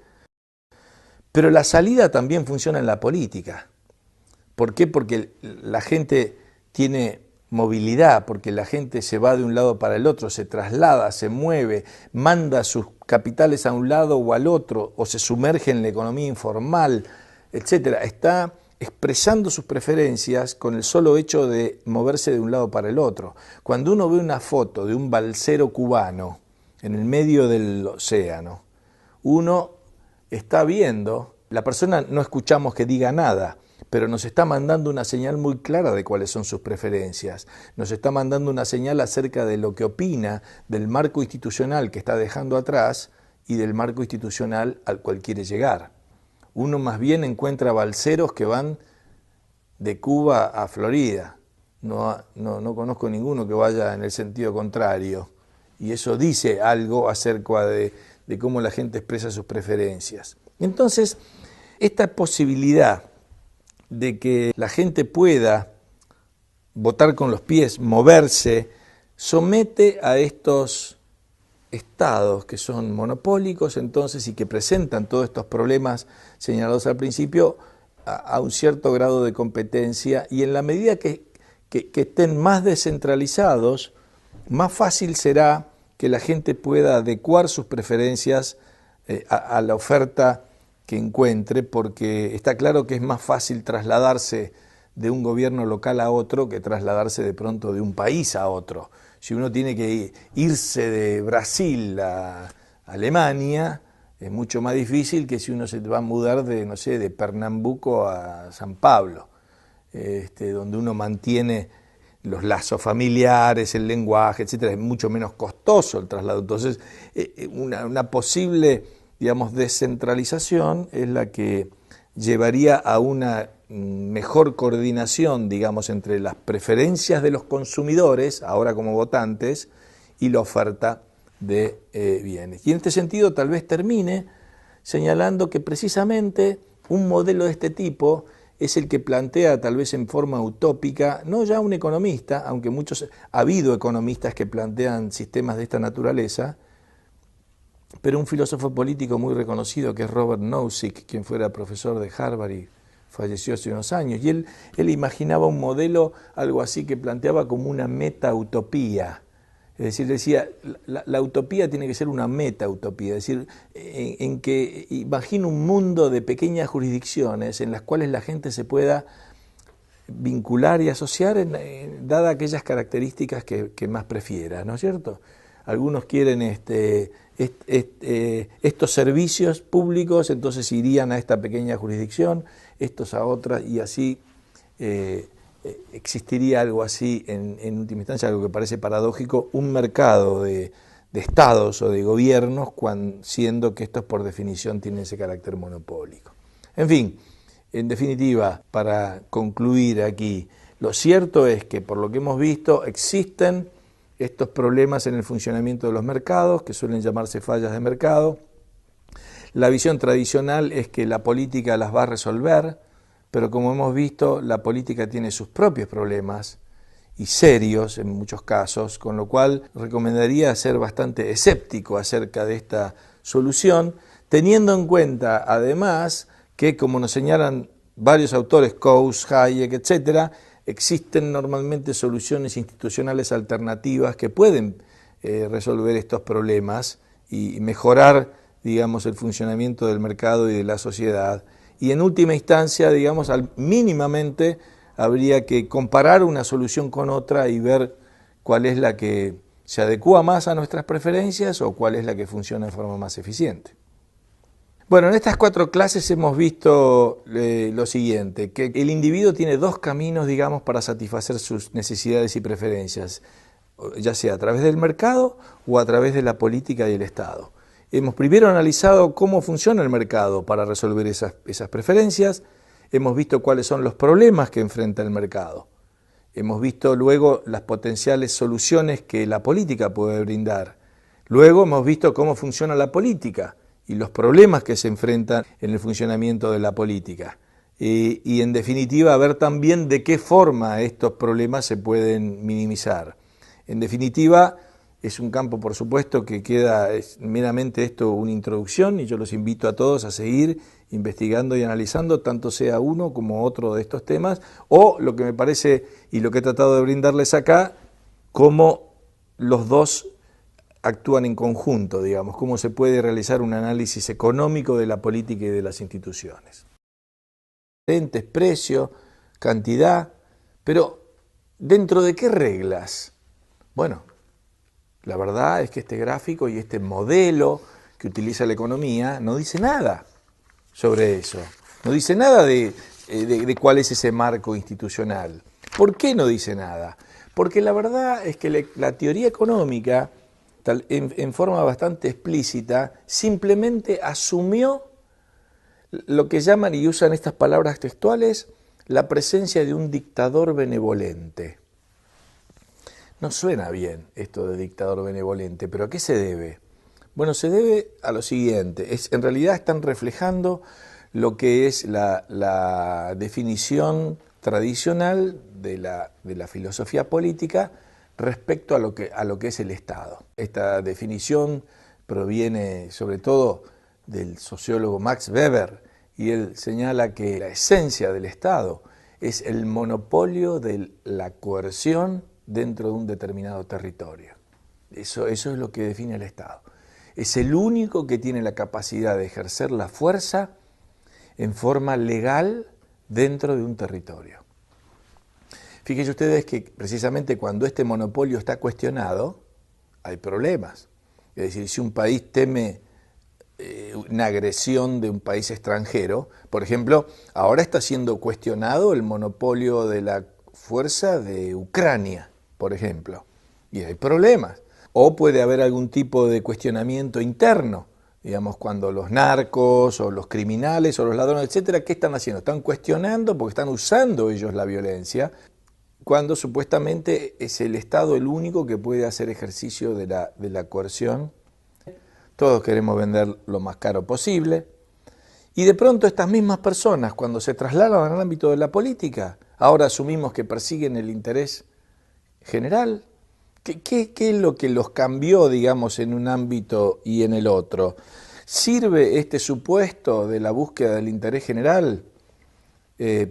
Pero la salida también funciona en la política. ¿Por qué? Porque la gente tiene movilidad, porque la gente se va de un lado para el otro, se traslada, se mueve, manda sus capitales a un lado o al otro, o se sumerge en la economía informal, etcétera. Está expresando sus preferencias con el solo hecho de moverse de un lado para el otro. Cuando uno ve una foto de un balsero cubano en el medio del océano, uno está viendo La persona no escuchamos que diga nada, pero nos está mandando una señal muy clara de cuáles son sus preferencias. Nos está mandando una señal acerca de lo que opina del marco institucional que está dejando atrás y del marco institucional al cual quiere llegar. Uno más bien encuentra balseros que van de Cuba a Florida. No conozco ninguno que vaya en el sentido contrario. Y eso dice algo acerca de cómo la gente expresa sus preferencias. Entonces, esta posibilidad de que la gente pueda votar con los pies, moverse, somete a estos estados que son monopólicos entonces y que presentan todos estos problemas señalados al principio a un cierto grado de competencia, y en la medida que estén más descentralizados, más fácil será que la gente pueda adecuar sus preferencias a la oferta que encuentre, porque está claro que es más fácil trasladarse de un gobierno local a otro que trasladarse de pronto de un país a otro. Si uno tiene que irse de Brasil a Alemania, es mucho más difícil que si uno se va a mudar de, no sé, de Pernambuco a San Pablo, donde uno mantiene los lazos familiares, el lenguaje, etcétera. Es mucho menos costoso el traslado. Entonces, una posible, digamos, descentralización es la que llevaría a una mejor coordinación, digamos, entre las preferencias de los consumidores, ahora como votantes, y la oferta de bienes. Y en este sentido tal vez termine señalando que precisamente un modelo de este tipo es el que plantea, tal vez en forma utópica, no ya un economista, aunque ha habido economistas que plantean sistemas de esta naturaleza, pero un filósofo político muy reconocido que es Robert Nozick, quien fuera profesor de Harvard y falleció hace unos años, y él imaginaba un modelo, algo así, que planteaba como una meta-utopía. Es decir, decía, la utopía tiene que ser una meta-utopía, es decir, en que imagina un mundo de pequeñas jurisdicciones en las cuales la gente se pueda vincular y asociar dadas aquellas características que más prefiera, ¿no es cierto? Algunos quieren estos servicios públicos, entonces irían a esta pequeña jurisdicción, estos a otra, y así existiría algo así, en última instancia, algo que parece paradójico, un mercado de estados o de gobiernos, siendo que estos por definición tienen ese carácter monopólico. En fin, en definitiva, para concluir aquí, lo cierto es que por lo que hemos visto existen estos problemas en el funcionamiento de los mercados, que suelen llamarse fallas de mercado. La visión tradicional es que la política las va a resolver, pero como hemos visto, la política tiene sus propios problemas, y serios en muchos casos, con lo cual recomendaría ser bastante escéptico acerca de esta solución, teniendo en cuenta además que, como nos señalan varios autores, Coase, Hayek, etcétera, existen normalmente soluciones institucionales alternativas que pueden resolver estos problemas y mejorar, digamos, el funcionamiento del mercado y de la sociedad. Y en última instancia, digamos, mínimamente habría que comparar una solución con otra y ver cuál es la que se adecua más a nuestras preferencias o cuál es la que funciona de forma más eficiente. Bueno, en estas 4 clases hemos visto lo siguiente, que el individuo tiene 2 caminos, digamos, para satisfacer sus necesidades y preferencias, ya sea a través del mercado o a través de la política y el Estado. Hemos primero analizado cómo funciona el mercado para resolver esas preferencias, hemos visto cuáles son los problemas que enfrenta el mercado, hemos visto luego las potenciales soluciones que la política puede brindar, luego hemos visto cómo funciona la política y los problemas que se enfrentan en el funcionamiento de la política. Y en definitiva, ver también de qué forma estos problemas se pueden minimizar. En definitiva, es un campo, por supuesto, que es meramente esto una introducción, y yo los invito a todos a seguir investigando y analizando, tanto sea uno como otro de estos temas, o lo que me parece y lo que he tratado de brindarles acá, cómo los dos actúan en conjunto, digamos, cómo se puede realizar un análisis económico de la política y de las instituciones. Precio, cantidad, pero ¿dentro de qué reglas? Bueno, la verdad es que este gráfico y este modelo que utiliza la economía no dice nada. sobre eso. No dice nada de cuál es ese marco institucional. ¿Por qué no dice nada? Porque la verdad es que la teoría económica, en forma bastante explícita, simplemente asumió lo que llaman y usan estas palabras textuales, la presencia de un dictador benevolente. No suena bien esto de dictador benevolente, pero ¿a qué se debe? Bueno, se debe a lo siguiente, en realidad están reflejando lo que es la definición tradicional de la filosofía política respecto a lo que es el Estado. Esta definición proviene sobre todo del sociólogo Max Weber, y él señala que la esencia del Estado es el monopolio de la coerción dentro de un determinado territorio. Eso es lo que define el Estado. Es el único que tiene la capacidad de ejercer la fuerza en forma legal dentro de un territorio. Fíjense ustedes que precisamente cuando este monopolio está cuestionado, hay problemas. Es decir, si un país teme una agresión de un país extranjero, por ejemplo, ahora está siendo cuestionado el monopolio de la fuerza de Ucrania, por ejemplo, y hay problemas. O puede haber algún tipo de cuestionamiento interno, digamos, cuando los narcos o los criminales o los ladrones, etcétera, ¿qué están haciendo? Están cuestionando porque están usando ellos la violencia, cuando supuestamente es el Estado el único que puede hacer ejercicio de la coerción. Todos queremos vender lo más caro posible. Y de pronto estas mismas personas, cuando se trasladan al ámbito de la política, ahora asumimos que persiguen el interés general. ¿Qué es lo que los cambió, digamos, en un ámbito y en el otro? ¿Sirve este supuesto de la búsqueda del interés general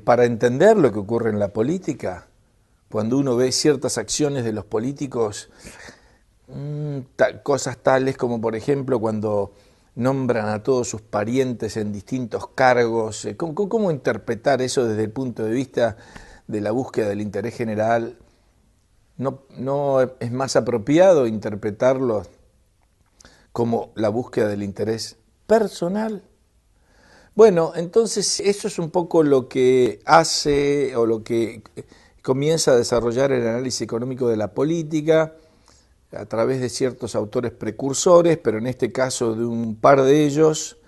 para entender lo que ocurre en la política? Cuando uno ve ciertas acciones de los políticos, cosas tales como, por ejemplo, cuando nombran a todos sus parientes en distintos cargos, ¿cómo interpretar eso desde el punto de vista de la búsqueda del interés general? ¿No es más apropiado interpretarlo como la búsqueda del interés personal? Bueno, entonces eso es un poco lo que hace o lo que comienza a desarrollar el análisis económico de la política a través de ciertos autores precursores, pero en este caso de un par de ellos,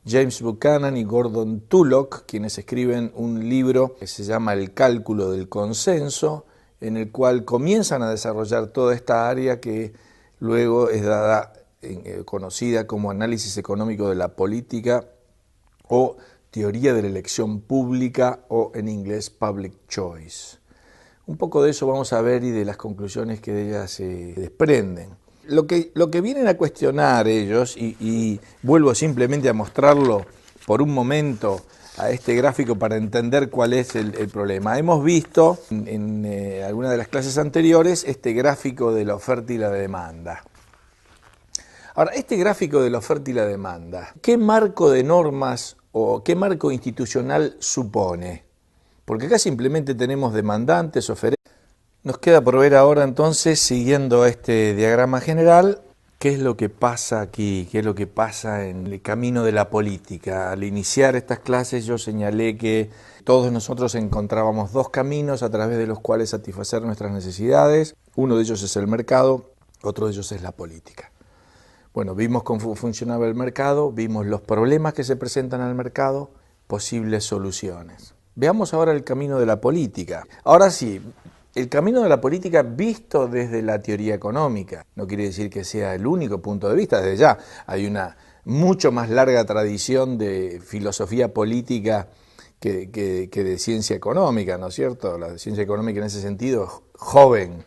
James Buchanan y Gordon Tullock, quienes escriben un libro que se llama El cálculo del consenso, en el cual comienzan a desarrollar toda esta área que luego es conocida como análisis económico de la política o teoría de la elección pública o en inglés public choice. Un poco de eso vamos a ver y de las conclusiones que de ellas se desprenden. Lo que vienen a cuestionar ellos, y vuelvo simplemente a mostrarlo por un momento a este gráfico para entender cuál es el problema. Hemos visto en algunas de las clases anteriores este gráfico de la oferta y la demanda. Ahora, este gráfico de la oferta y la demanda, ¿qué marco de normas o qué marco institucional supone? Porque acá simplemente tenemos demandantes, oferentes. Nos queda por ver ahora entonces, siguiendo este diagrama general, qué es lo que pasa aquí, qué es lo que pasa en el camino de la política. Al iniciar estas clases yo señalé que todos nosotros encontrábamos dos caminos a través de los cuales satisfacer nuestras necesidades. Uno de ellos es el mercado, otro de ellos es la política. Bueno, vimos cómo funcionaba el mercado, vimos los problemas que se presentan al mercado, posibles soluciones. Veamos ahora el camino de la política. Ahora sí, el camino de la política visto desde la teoría económica. No quiere decir que sea el único punto de vista, desde ya hay una mucho más larga tradición de filosofía política que de ciencia económica, ¿no es cierto? La ciencia económica en ese sentido es joven,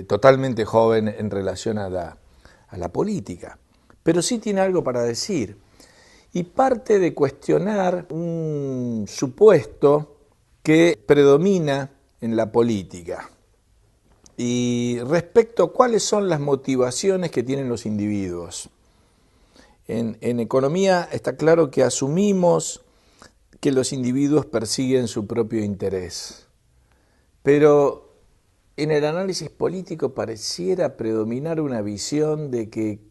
totalmente joven en relación a la política. Pero sí tiene algo para decir. Y parte de cuestionar un supuesto que predomina en la política. Y respecto a cuáles son las motivaciones que tienen los individuos. En economía está claro que asumimos que los individuos persiguen su propio interés. Pero en el análisis político pareciera predominar una visión de que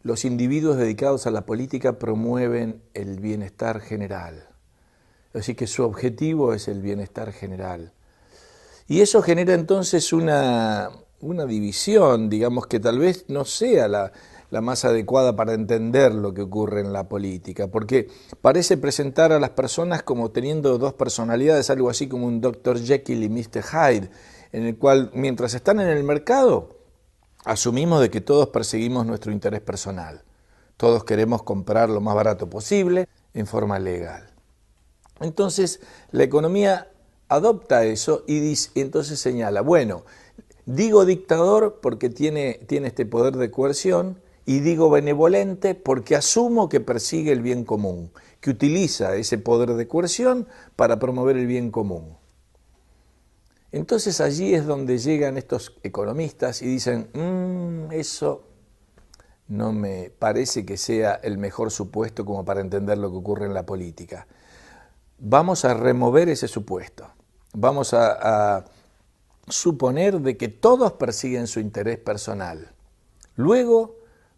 los individuos dedicados a la política promueven el bienestar general. Así que su objetivo es el bienestar general. Y eso genera entonces una división, digamos, que tal vez no sea la más adecuada para entender lo que ocurre en la política, porque parece presentar a las personas como teniendo dos personalidades, algo así como un Dr. Jekyll y Mr. Hyde, en el cual mientras están en el mercado, asumimos de que todos perseguimos nuestro interés personal. Todos queremos comprar lo más barato posible en forma legal. Entonces, la economía adopta eso y entonces señala, bueno, digo dictador porque tiene este poder de coerción y digo benevolente porque asumo que persigue el bien común, que utiliza ese poder de coerción para promover el bien común. Entonces allí es donde llegan estos economistas y dicen, eso no me parece que sea el mejor supuesto como para entender lo que ocurre en la política. Vamos a remover ese supuesto. Vamos a suponer de que todos persiguen su interés personal. Luego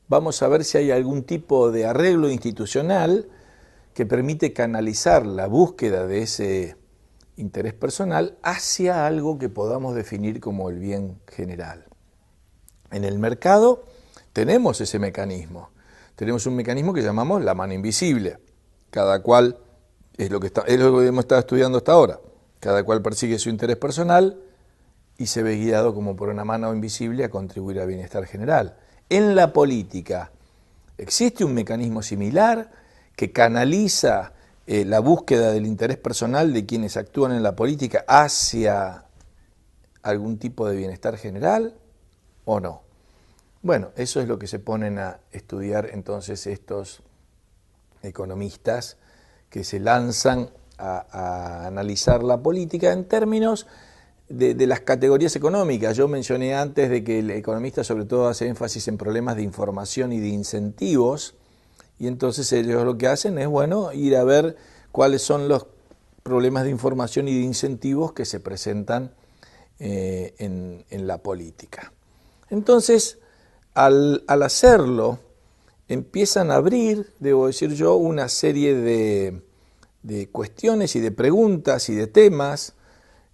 vamos a ver si hay algún tipo de arreglo institucional que permite canalizar la búsqueda de ese interés personal hacia algo que podamos definir como el bien general. En el mercado tenemos ese mecanismo. Tenemos un mecanismo que llamamos la mano invisible. Cada cual, es lo que hemos estado estudiando hasta ahora, cada cual persigue su interés personal y se ve guiado como por una mano invisible a contribuir al bienestar general. En la política existe un mecanismo similar que canaliza la búsqueda del interés personal de quienes actúan en la política hacia algún tipo de bienestar general o no. Bueno, eso es lo que se ponen a estudiar entonces estos economistas que se lanzan a analizar la política en términos de las categorías económicas. Yo mencioné antes de que el economista sobre todo hace énfasis en problemas de información y de incentivos, y entonces ellos lo que hacen es, bueno, ir a ver cuáles son los problemas de información y de incentivos que se presentan en la política. Entonces, al hacerlo, empiezan a abrir, debo decir yo, una serie de cuestiones y de preguntas y de temas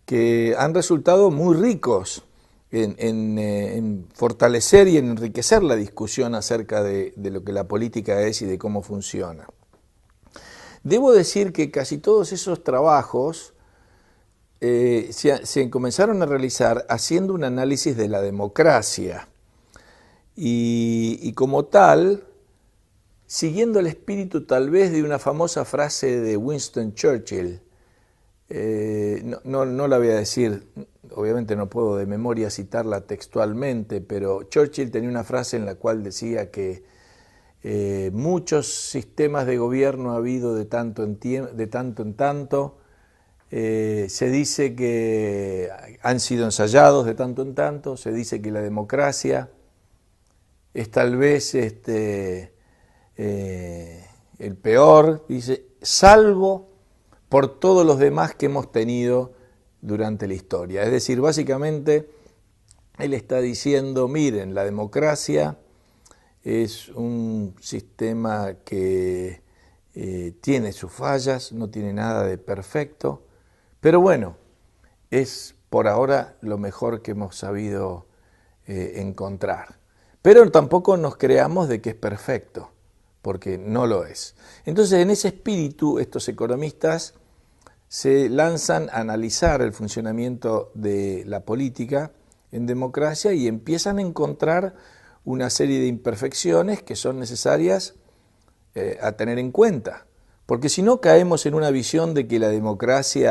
que han resultado muy ricos en fortalecer y en enriquecer la discusión acerca de lo que la política es y de cómo funciona. Debo decir que casi todos esos trabajos se comenzaron a realizar haciendo un análisis de la democracia y como tal, siguiendo el espíritu tal vez de una famosa frase de Winston Churchill. No la voy a decir, obviamente no puedo de memoria citarla textualmente, pero Churchill tenía una frase en la cual decía que muchos sistemas de gobierno ha habido de tanto en tanto, se dice que han sido ensayados de tanto en tanto, se dice que la democracia es tal vez el peor, dice, salvo por todos los demás que hemos tenido durante la historia. Es decir, básicamente, él está diciendo, miren, la democracia es un sistema que tiene sus fallas, no tiene nada de perfecto, pero bueno, es por ahora lo mejor que hemos sabido encontrar. Pero tampoco nos creamos de que es perfecto, porque no lo es. Entonces, en ese espíritu, estos economistas se lanzan a analizar el funcionamiento de la política en democracia y empiezan a encontrar una serie de imperfecciones que son necesarias a tener en cuenta, porque si no caemos en una visión de que la democracia